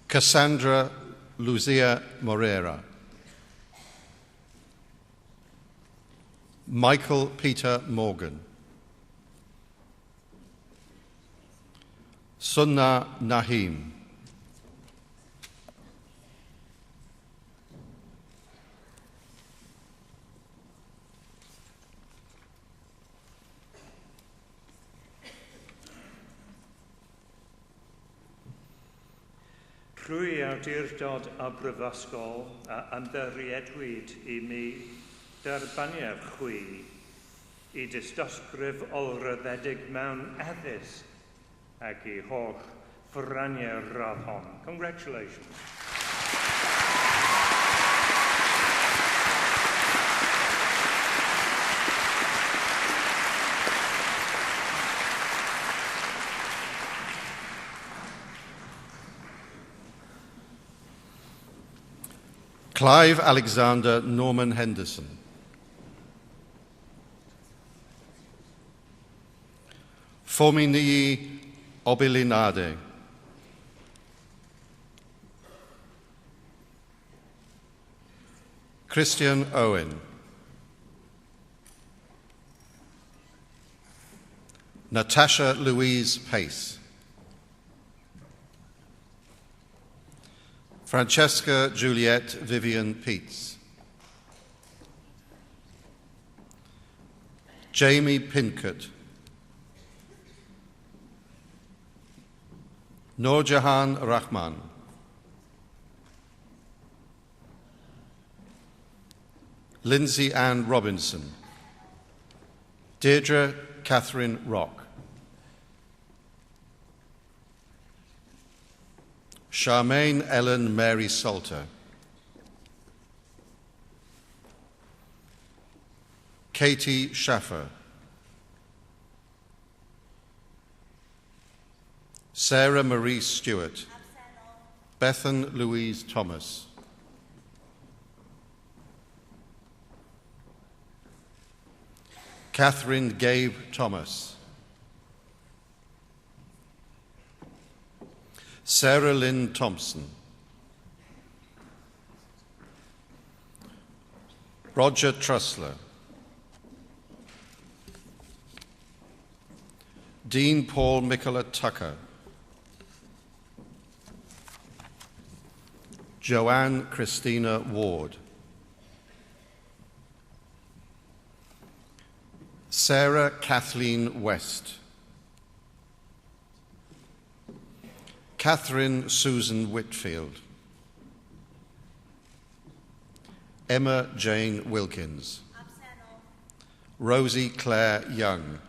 Cassandra Luzia Moreira. Michael Peter Morgan. Sunna Nahim. Rwy awdurdod a brifysgol a ymddiriedwyd I mi derbaniad chwi I dystysgrif olryddedig mewn addysg ac I holl ffraniau radd hon. Congratulations. Clive Alexander Norman Henderson. Fominii Obilinade. Christian Owen. Natasha Louise Pace. Francesca Juliette Vivian Peets. Jamie Pincott. Noorjahan Rahman. Lindsay Ann Robinson. Deirdre Catherine Rock. Charmaine Ellen Mary Salter. Katie Schaffer. Sarah Marie Stewart. Bethan Louise Thomas. Catherine Gabe Thomas. Sarah Lynn Thompson. Roger Trussler. Dean Paul Mikola Tucker, Joanne Christina Ward, Sarah Kathleen West, Catherine Susan Whitfield, Emma Jane Wilkins, Rosie Claire Young,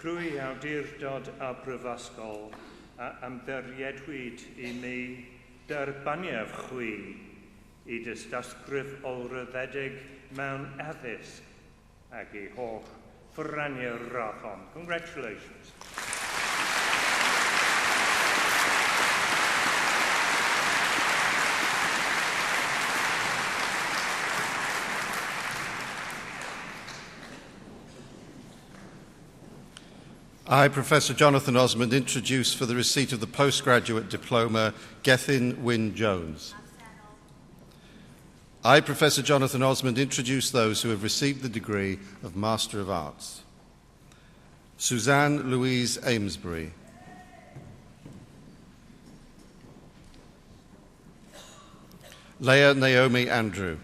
Trwy awdurdod a brifysgol a ymddiriedwyd I mi derbaniaf chwi I dystysgrif olryddedig mewn addysg ac I holl ffraniau'r rathon. Congratulations. I, Professor Jonathan Osmond, introduce for the receipt of the postgraduate diploma Gethin Wynne Jones. I, Professor Jonathan Osmond, introduce those who have received the degree of Master of Arts. Suzanne Louise Amesbury, Leah Naomi Andrew,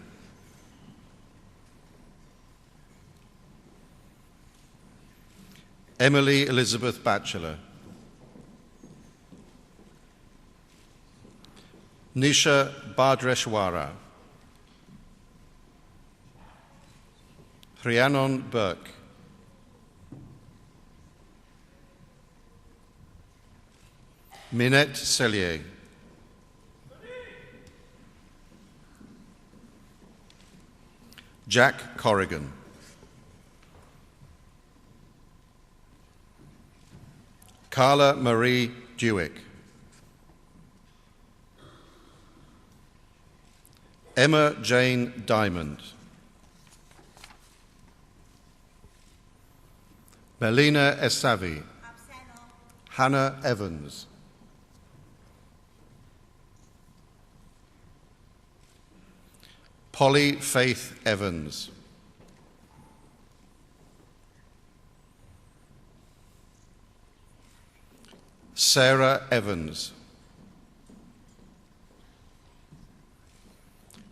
Emily Elizabeth Batchelor, Nisha Bardreshwara, Rhiannon Burke, Minette Sellier, Jack Corrigan, Carla Marie Dewick, Emma Jane Diamond, Melina Essavi, Hannah Evans, Polly Faith Evans, Sarah Evans,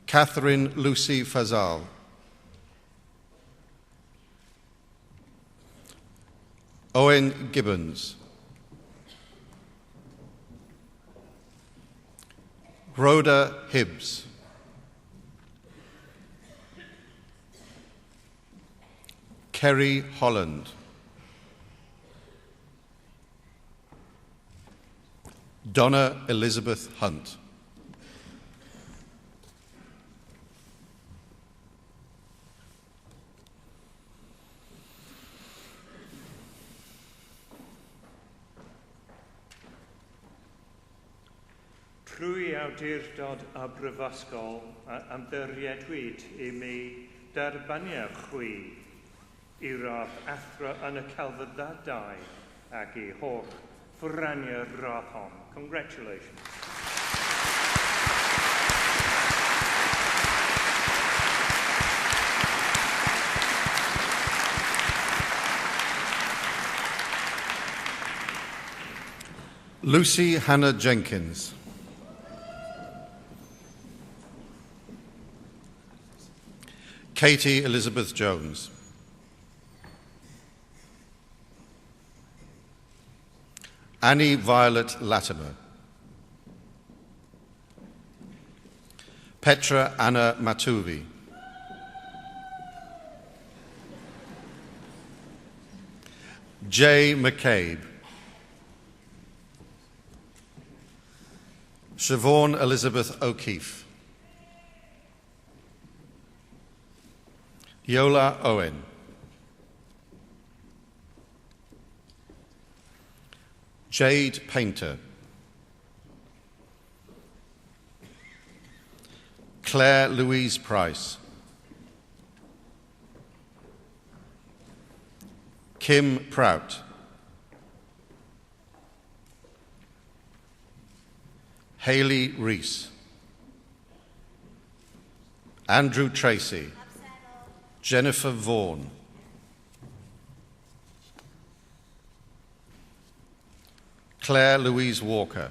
Catherine Lucy Fazal, Owen Gibbons, Rhoda Hibbs, Kerry Holland, Donna Elizabeth Hunt, Trwy awdurdod a brifysgol a ymddiriedwyd I mi derbaniaf chwi I radd athro yn y celfyddydau ac I holl ffraniau'r radd hon. Congratulations. Lucy Hannah Jenkins, Katie Elizabeth Jones, Annie Violet Latimer, Petra Anna Matuvi, Jay McCabe, Siobhan Elizabeth O'Keefe, Yola Owen, Jade Painter, Claire Louise Price, Kim Prout, Hayley Rees, Andrew Tracy, Jennifer Vaughan, Claire Louise Walker,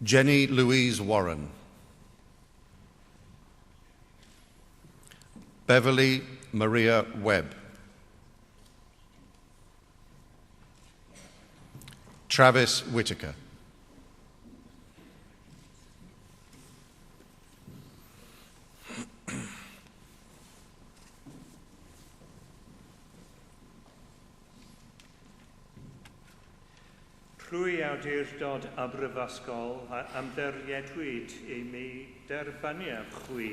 Jenny Louise Warren, Beverly Maria Webb, Travis Whitaker, Rwy awdurdod a brifysgol a ymddiriedwyd I mi derbaniad chwi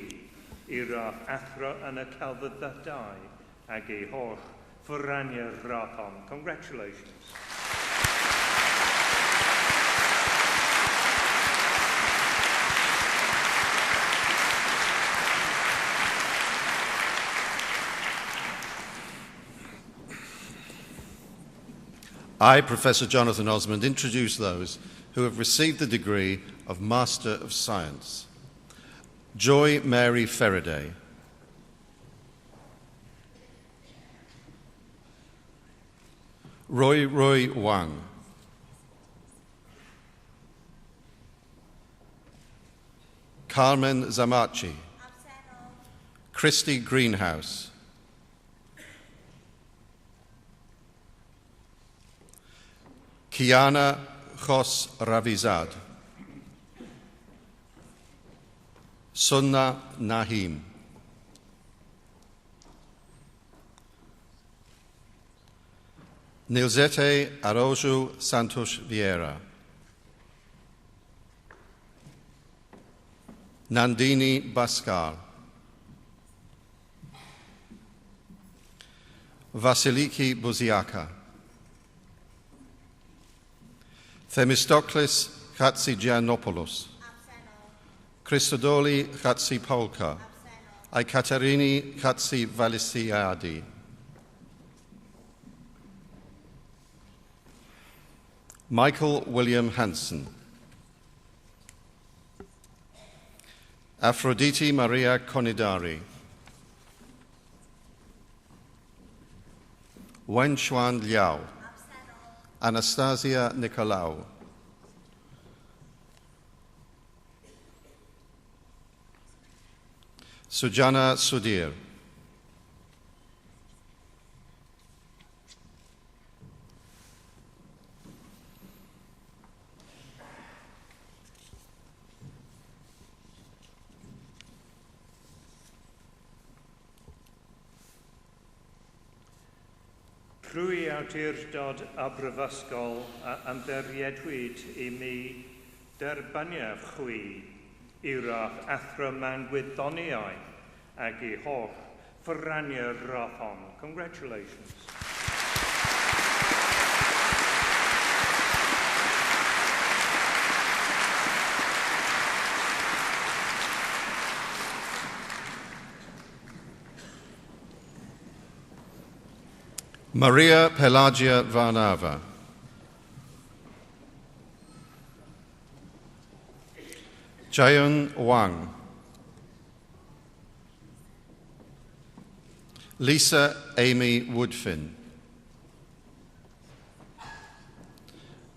I rath athro yn y celfyddydau ag ei holl ffwraniau'r rath hon. Congratulations. I, Professor Jonathan Osmond, introduce those who have received the degree of Master of Science. Joy Mary Faraday, Roy Wang, Carmen Zamachi, Christy Greenhouse, Kiana Khos Ravizad, Sunna Nahim, Nilzete Aroju Santos Vieira, Nandini Baskar, Vasiliki Buziaka, Themistoklis Chatsigiannopoulos, Christodoli Chatsipolka, Ekaterini Chatsivalisiadi, Michael William Hansen, Aphrodite Maria Conidari, Wen Xuan Liao, Anastasia Nicolau, Sujana Sudhir, Rwy awdurdod a brifysgol a ymddiriedwyd I mi derbaniad chwi I rath athro mewn gwyddoniau ag I holl ffwraniau'r rath hon. Congratulations. Maria Pelagia Varnava, Jayon Wang, Lisa Amy Woodfin,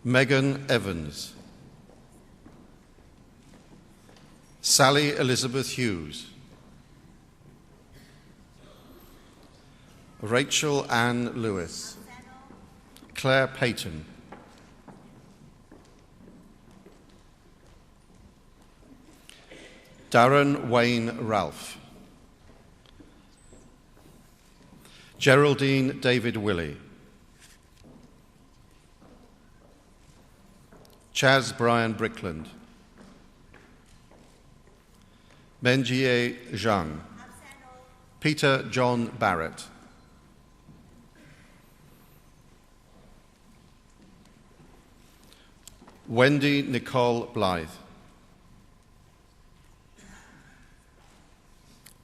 Megan Evans, Sally Elizabeth Hughes, Rachel Ann Lewis, Claire Payton, Darren Wayne Ralph, Geraldine David Willey, Chaz Brian Brickland, Benjie Zhang, Peter John Barrett, Wendy Nicole Blythe,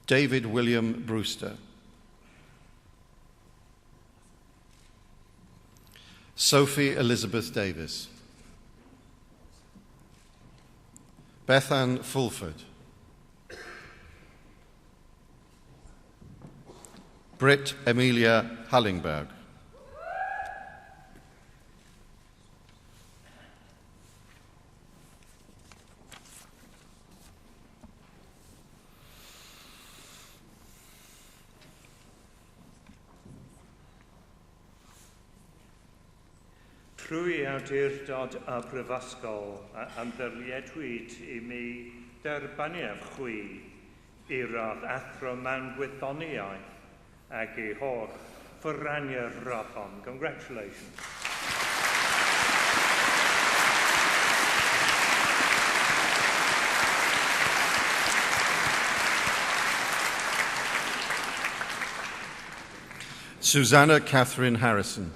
David William Brewster, Sophie Elizabeth Davis, Bethan Fulford, Britt Emilia Hallingberg, Trwy awdurdod y Brifysgol am ddyrliedwyd I mi derbaniaf chwi I radd athro mewn gwyddoniaeth ac I holl ffyrraniau'r rathon. Congratulations. Susanna Catherine Harrison,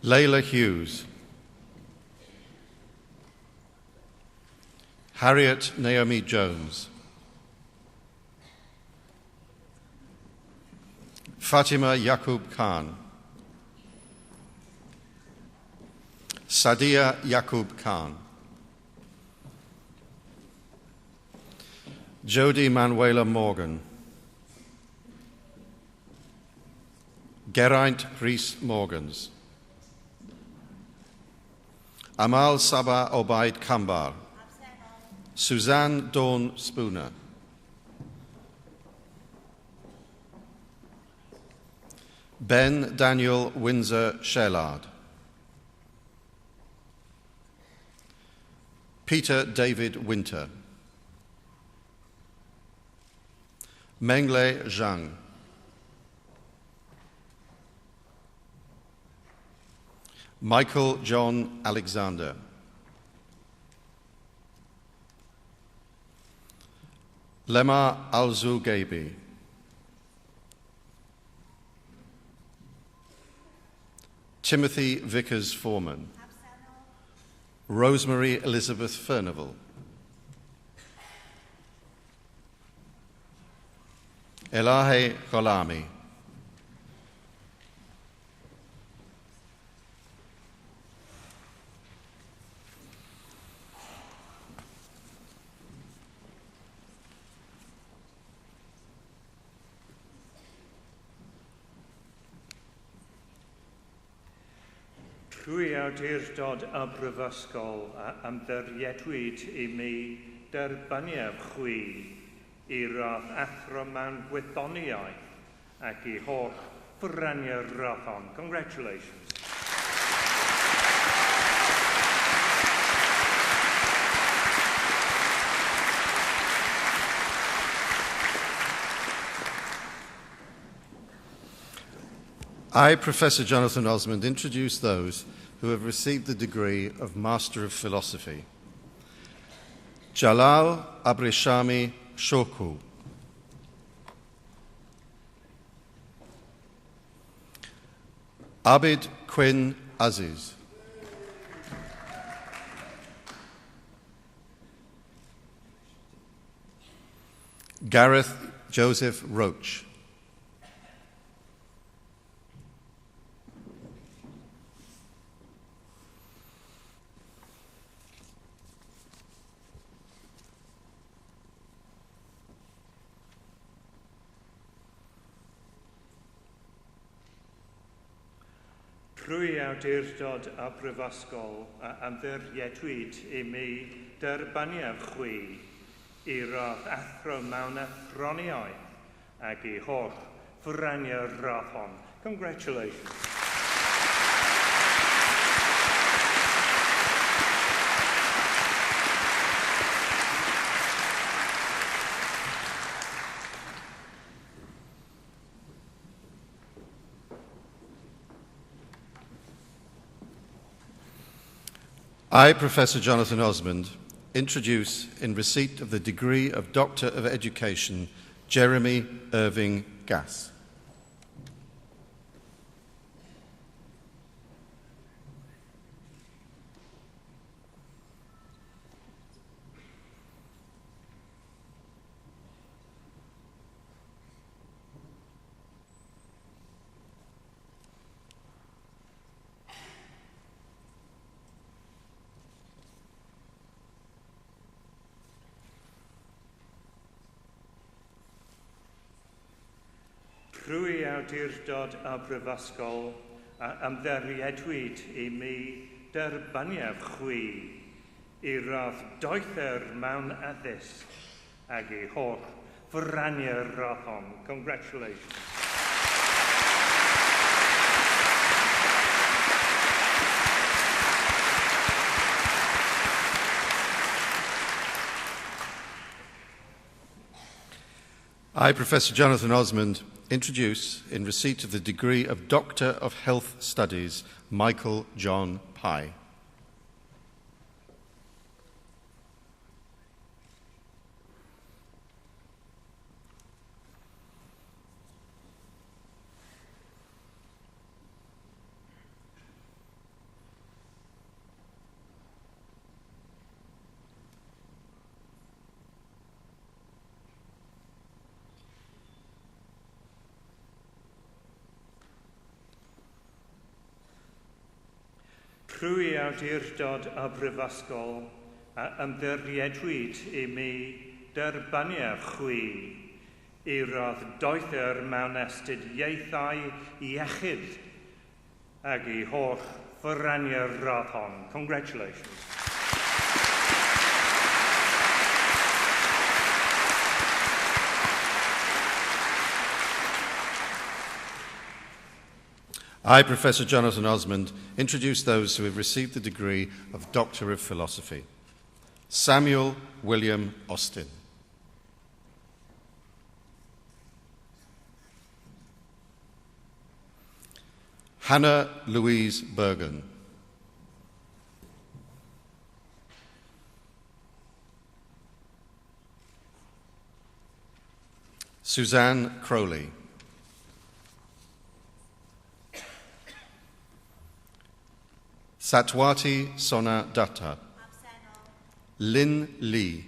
Layla Hughes, Harriet Naomi Jones, Fatima Yaqub Khan, Sadia Yaqub Khan, Jody Manuela Morgan, Geraint Rhys Morgans, Amal Saba Obaid Kambar, Suzanne Dawn Spooner, Ben Daniel Windsor Shellard, Peter David Winter, Mengle Zhang, Michael John Alexander, Lema Alzu-Gabi, Timothy Vickers Foreman, Rosemary Elizabeth Furnival, Elahe Gholami, Trwy awdurdod y Brifysgol am ddyrliedwyd I mi derbaniaf chwi I radd athro mewn gwyddoniaeth ac I holl ffyrraniau'r rathon. Congratulations. I, Professor Jonathan Osmond, introduce those who have received the degree of Master of Philosophy. Jalal Abrishami Shoku, Abid Quinn Aziz, Gareth Joseph Roach, Trwy awdurdod y Brifysgol am ddyrliedwyd I mi derbaniaf chwi I radd athro mewn athroniaeth ac I holl ffyrraniau'r rathon. Congratulations. I, Professor Jonathan Osmond, introduce, in receipt of the degree of Doctor of Education, Jeremy Irving Gass. Trwy awdurdod a brifysgol a ymddiriedwyd I mi derbaniaf chwi I radd doethyr mewn addysg ag I holl fyrraniau'r radd hon. Congratulations. I, Professor Jonathan Osmond, introduce, in receipt of the degree of Doctor of Health Studies, Michael John Pye. Trwy awdurdod a brifysgol a ymddiriedwyd I mi derbaniaf chwi I radd doethyr mewn astudiaethau iechyd ag I holl fyrraniau'r radd hon. Congratulations. I, Professor Jonathan Osmond, introduce those who have received the degree of Doctor of Philosophy. Samuel William Austin. Hannah Louise Bergen. Suzanne Crowley. Satwati Sona Datta. Lin Lee.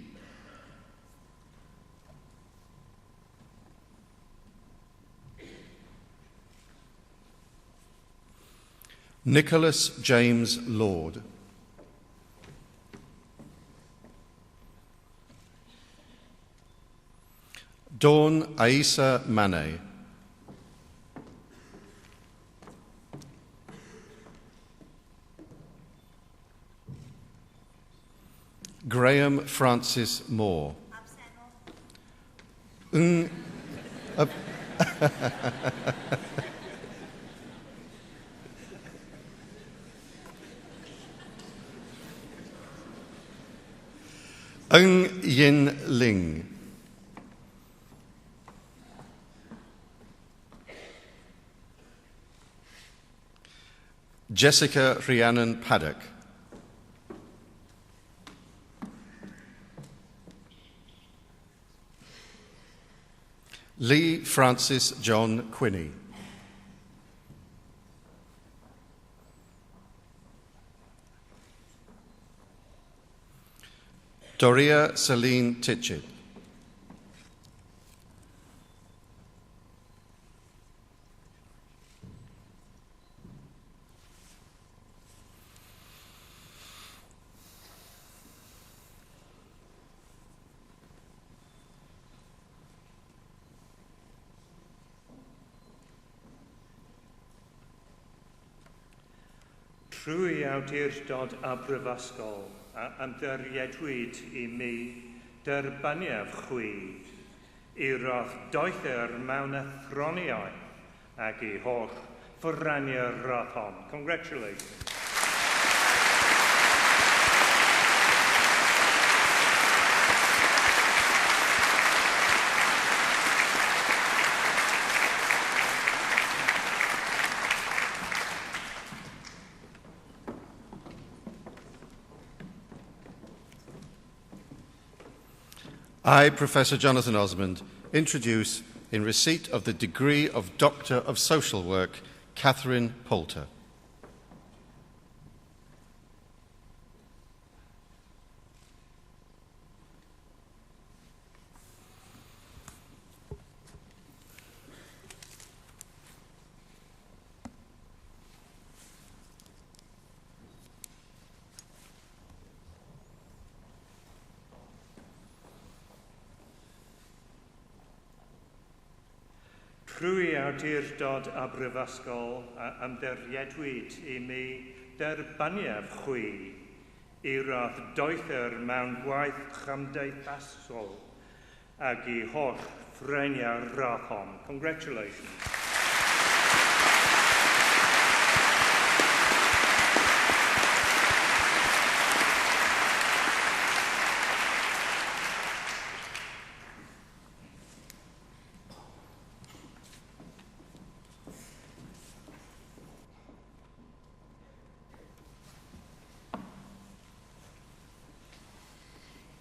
Nicholas James Lord. Dawn Aisa Mane. Graham Francis Moore. Yin Ling. Jessica Rhiannon Paddock. Lee Francis John Quinney. Doria Celine Titchett. Trwy awdurdod a brifysgol a ymddiriedwyd I mi derbaniaf chwi I radd doethyr mewn athroniau ag I holl fyrraniau'r radd hon. Congratulations. I, Professor Jonathan Osmond, introduce, in receipt of the degree of Doctor of Social Work, Catherine Poulter. Trwy awdurdod a brifysgol ymddiriedwyd I mi derbaniaf chwi I radd doethyr mewn gwaith chymdeithasol ag I holl ffreniau radd hon. Congratulations.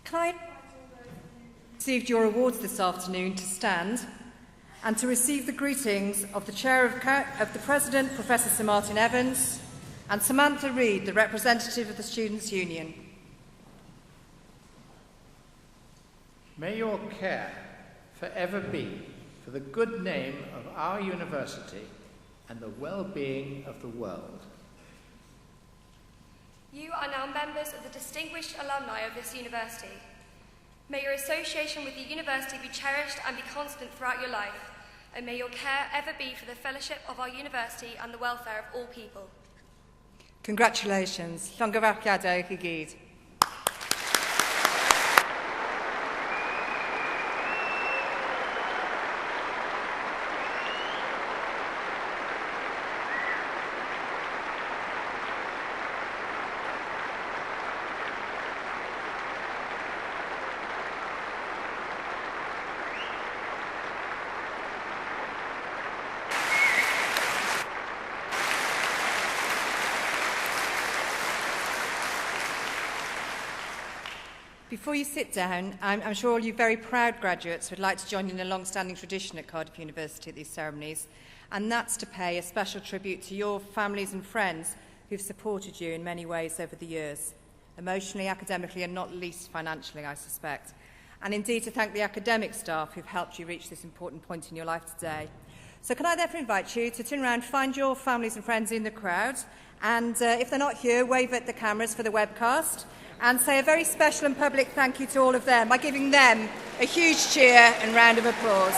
Can I received your awards this afternoon to stand and to receive the greetings of the Chair of the President, Professor Sir Martin Evans, and Samantha Reid, the representative of the Students' Union. May your care forever be for the good name of our university and the well-being of the world. You are now members of the distinguished alumni of this university. May your association with the university be cherished and be constant throughout your life, and may your care ever be for the fellowship of our university and the welfare of all people. Congratulations. Llongyfarchiadau I gyd. Before you sit down, I'm sure all you very proud graduates would like to join in a long-standing tradition at Cardiff University at these ceremonies, and that's to pay a special tribute to your families and friends who've supported you in many ways over the years, emotionally, academically, and not least financially, I suspect. And indeed to thank the academic staff who've helped you reach this important point in your life today. So can I therefore invite you to turn around, find your families and friends in the crowd, and if they're not here, wave at the cameras for the webcast, and say a very special and public thank you to all of them by giving them a huge cheer and round of applause.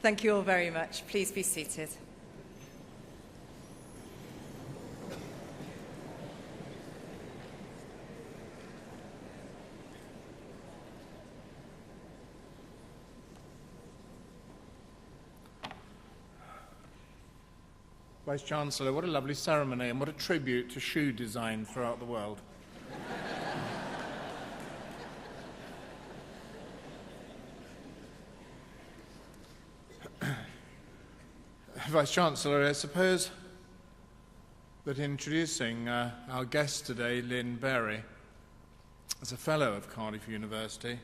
Thank you all very much. Please be seated. Vice-Chancellor, what a lovely ceremony and what a tribute to shoe design throughout the world. Vice-Chancellor, I suppose that introducing our guest today, Lynn Berry, as a Fellow of Cardiff University,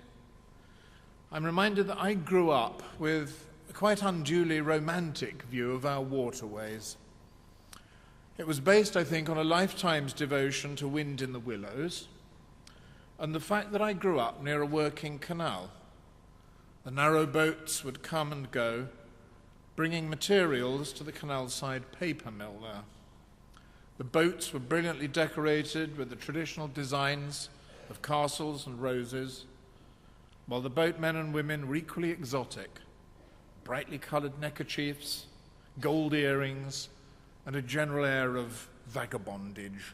I'm reminded that I grew up with a quite unduly romantic view of our waterways. It was based, I think, on a lifetime's devotion to wind in the willows and the fact that I grew up near a working canal. The narrow boats would come and go, bringing materials to the canal-side paper mill there. The boats were brilliantly decorated with the traditional designs of castles and roses, while the boatmen and women were equally exotic, brightly coloured neckerchiefs, gold earrings, and a general air of vagabondage.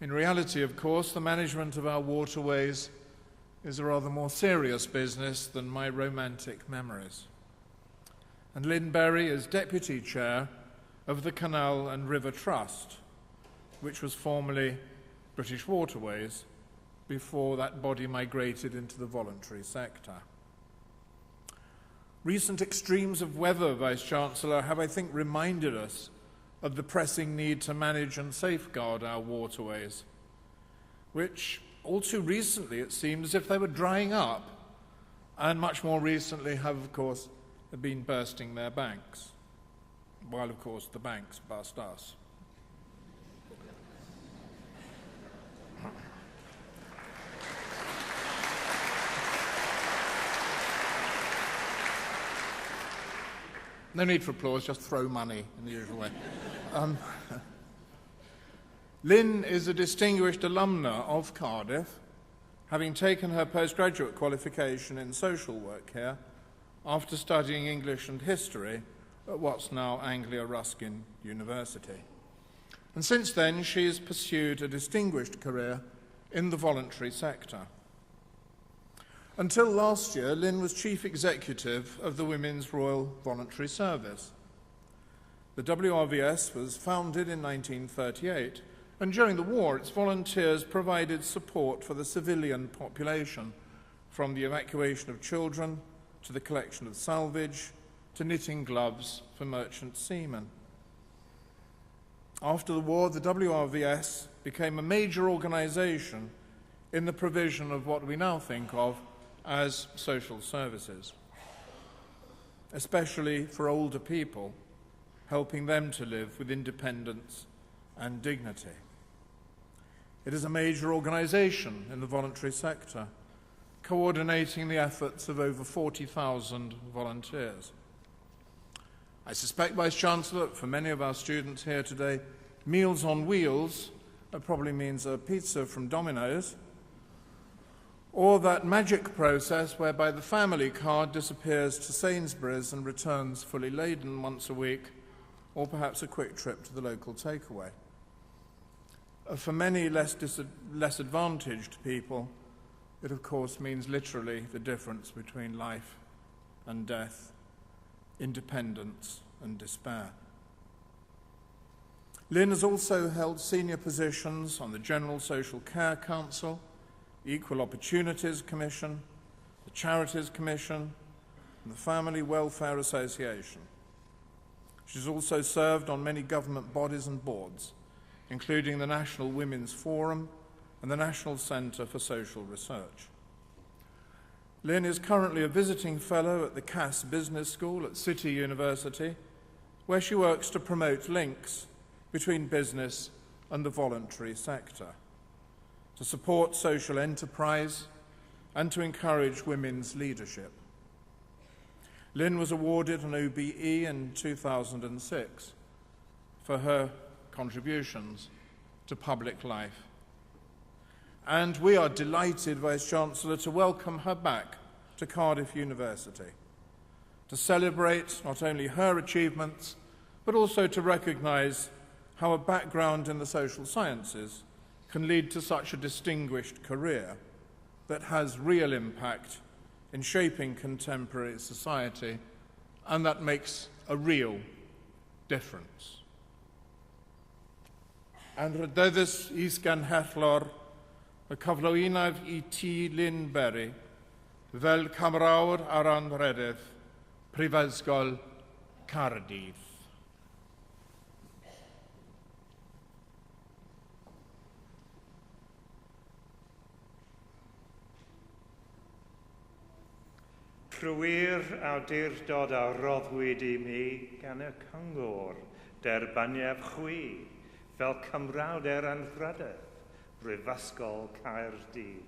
In reality, of course, the management of our waterways is a rather more serious business than my romantic memories. And Lynn Berry is Deputy Chair of the Canal and River Trust, which was formerly British Waterways before that body migrated into the voluntary sector. Recent extremes of weather, Vice-Chancellor, have, I think, reminded us of the pressing need to manage and safeguard our waterways, which all too recently it seemed as if they were drying up, and much more recently have, of course, been bursting their banks, while, of course, the banks bust us. No need for applause, just throw money in the usual way. Lynn is a distinguished alumna of Cardiff, having taken her postgraduate qualification in social work here after studying English and history at what's now Anglia Ruskin University. And since then, she has pursued a distinguished career in the voluntary sector. Until last year, Lynn was Chief Executive of the Women's Royal Voluntary Service. The WRVS was founded in 1938, and during the war, its volunteers provided support for the civilian population, from the evacuation of children to the collection of salvage to knitting gloves for merchant seamen. After the war, the WRVS became a major organisation in the provision of what we now think of as social services, especially for older people, helping them to live with independence and dignity. It is a major organisation in the voluntary sector, coordinating the efforts of over 40,000 volunteers. I suspect, Vice-Chancellor, that for many of our students here today, Meals on Wheels probably means a pizza from Domino's, or that magic process whereby the family card disappears to Sainsbury's and returns fully laden once a week, or perhaps a quick trip to the local takeaway. For many less advantaged people, it of course means literally the difference between life and death, independence and despair. Lynn has also held senior positions on the General Social Care Council, Equal Opportunities Commission, the Charities Commission, and the Family Welfare Association. She's also served on many government bodies and boards, including the National Women's Forum and the National Centre for Social Research. Lynn is currently a visiting fellow at the Cass Business School at City University, where she works to promote links between business and the voluntary sector, to support social enterprise and to encourage women's leadership. Lynn was awarded an OBE in 2006 for her contributions to public life. And we are delighted, Vice-Chancellor, to welcome her back to Cardiff University, to celebrate not only her achievements, but also to recognise how a background in the social sciences can lead to such a distinguished career that has real impact in shaping contemporary society, and that makes a real difference. And rydyddus is ganhellor y cyflwynaf I ti, Lynn Berry, fel camrawr ar anrhydedd Prifysgol Cardiff. Crwy'r awdurdod a roddwyd I mi gan y cyngor derbaniaf chwi, fel cymrawd anrhydedd Prifysgol Caerdydd.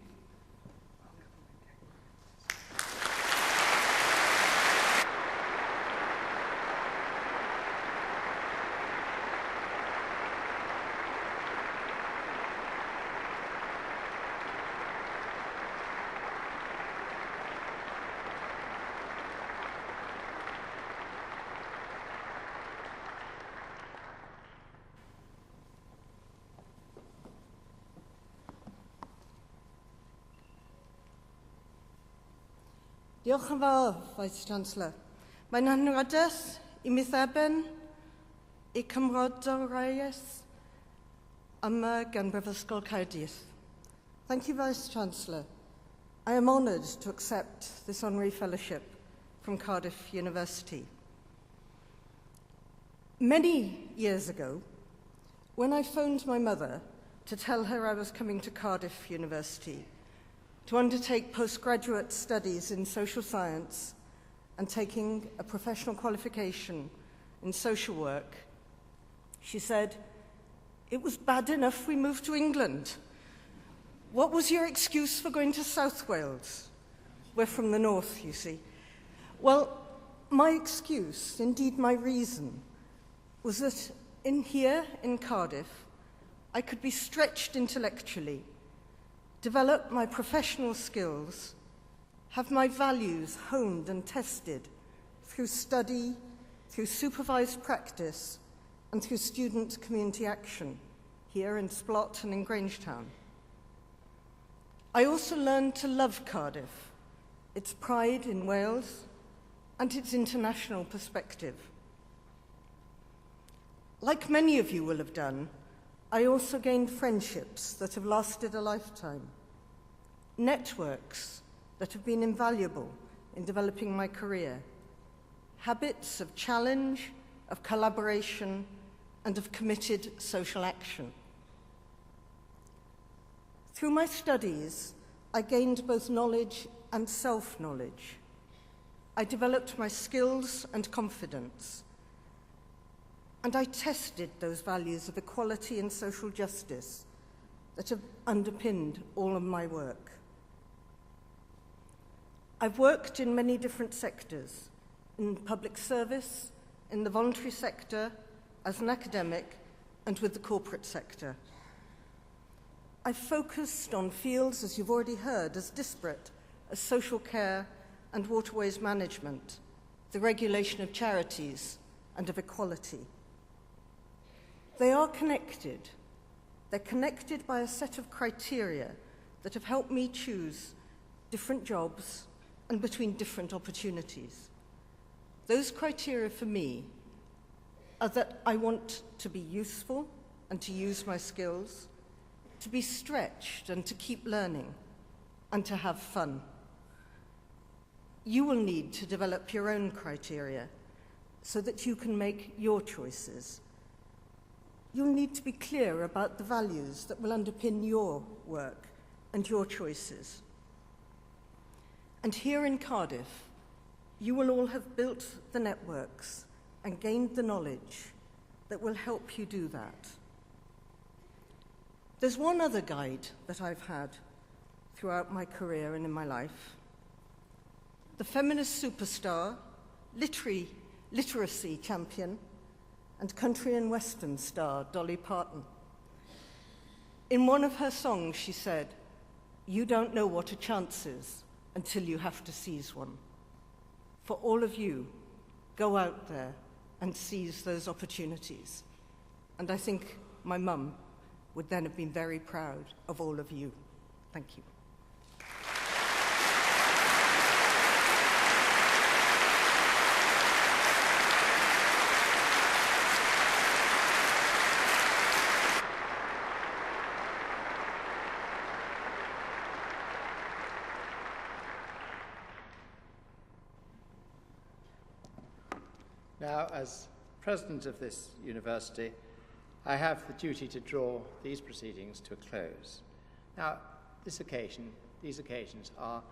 Diolch yn fawr, Vice-Chancellor. Mae'n anrhydedd I mi theben I cymrodoriaeth yma gan Brifysgol Cardiff. Thank you, Vice-Chancellor. I am honoured to accept this honorary fellowship from Cardiff University. Many years ago, when I phoned my mother to tell her I was coming to Cardiff University to undertake postgraduate studies in social science and taking a professional qualification in social work, she said, "It was bad enough we moved to England. What was your excuse for going to South Wales? We're from the north, you see." Well, My excuse, indeed my reason, was that here in Cardiff, I could be stretched intellectually, develop my professional skills, have my values honed and tested through study, through supervised practice, and through student community action here in Splot and in Grangetown. I also learned to love Cardiff, its pride in Wales, and its international perspective. Like many of you will have done, I also gained friendships that have lasted a lifetime, networks that have been invaluable in developing my career, habits of challenge, of collaboration, and of committed social action. Through my studies, I gained both knowledge and self-knowledge. I developed my skills and confidence, and I tested those values of equality and social justice that have underpinned all of my work. I've worked in many different sectors, in public service, in the voluntary sector, as an academic, and with the corporate sector. I've focused on fields, as you've already heard, as disparate as social care and waterways management, the regulation of charities, and of equality. They are connected. They're connected by a set of criteria that have helped me choose different jobs and between different opportunities. Those criteria for me are that I want to be useful and to use my skills, to be stretched and to keep learning, and to have fun. You will need to develop your own criteria so that you can make your choices. You'll need to be clear about the values that will underpin your work and your choices. And here in Cardiff, you will all have built the networks and gained the knowledge that will help you do that. There's one other guide that I've had throughout my career and in my life. The feminist superstar, literacy champion, and country and western star, Dolly Parton. In one of her songs, she said, "You don't know what a chance is until you have to seize one." For all of you, go out there and seize those opportunities. And I think my mum would then have been very proud of all of you. Thank you. Now, as president of this university, I have the duty to draw these proceedings to a close. Now, these occasions are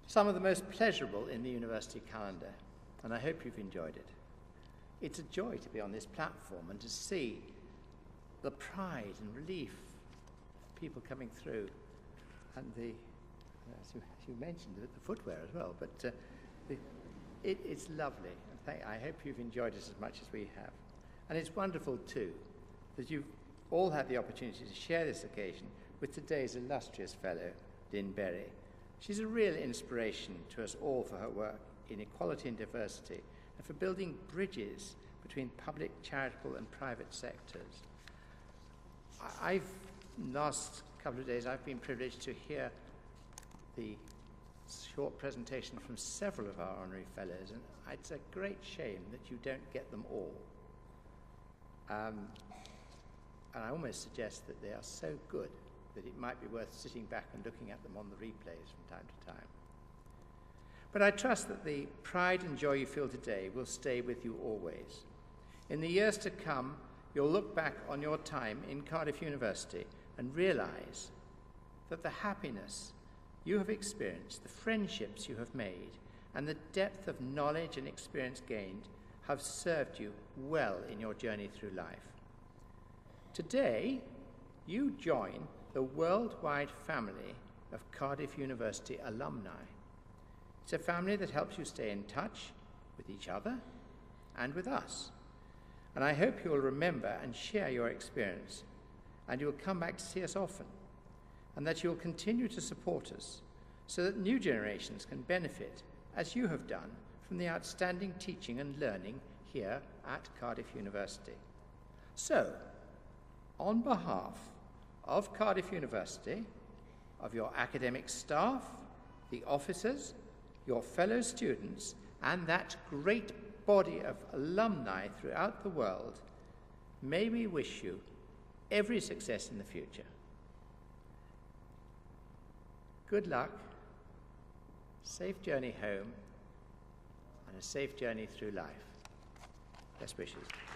some of the most pleasurable in the university calendar, and I hope you've enjoyed it. It's a joy to be on this platform and to see the pride and relief of people coming through, and as you mentioned, the footwear as well, but it's lovely. I hope you've enjoyed it as much as we have. And it's wonderful, too, that you've all had the opportunity to share this occasion with today's illustrious fellow, Lynn Berry. She's a real inspiration to us all for her work in equality and diversity and for building bridges between public, charitable and private sectors. Last couple of days, I've been privileged to hear the short presentation from several of our honorary fellows, and it's a great shame that you don't get them all. And I almost suggest that they are so good that it might be worth sitting back and looking at them on the replays from time to time. But I trust that the pride and joy you feel today will stay with you always. In the years to come, you'll look back on your time in Cardiff University and realize that the happiness you have experienced, the friendships you have made, and the depth of knowledge and experience gained have served you well in your journey through life. Today, you join the worldwide family of Cardiff University alumni. It's a family that helps you stay in touch, with each other and with us. And I hope you will remember and share your experience, and you will come back to see us often, and that you will continue to support us so that new generations can benefit, as you have done, from the outstanding teaching and learning here at Cardiff University. So, on behalf of Cardiff University, of your academic staff, the officers, your fellow students, and that great body of alumni throughout the world, may we wish you every success in the future. Good luck, safe journey home, and a safe journey through life. Best wishes.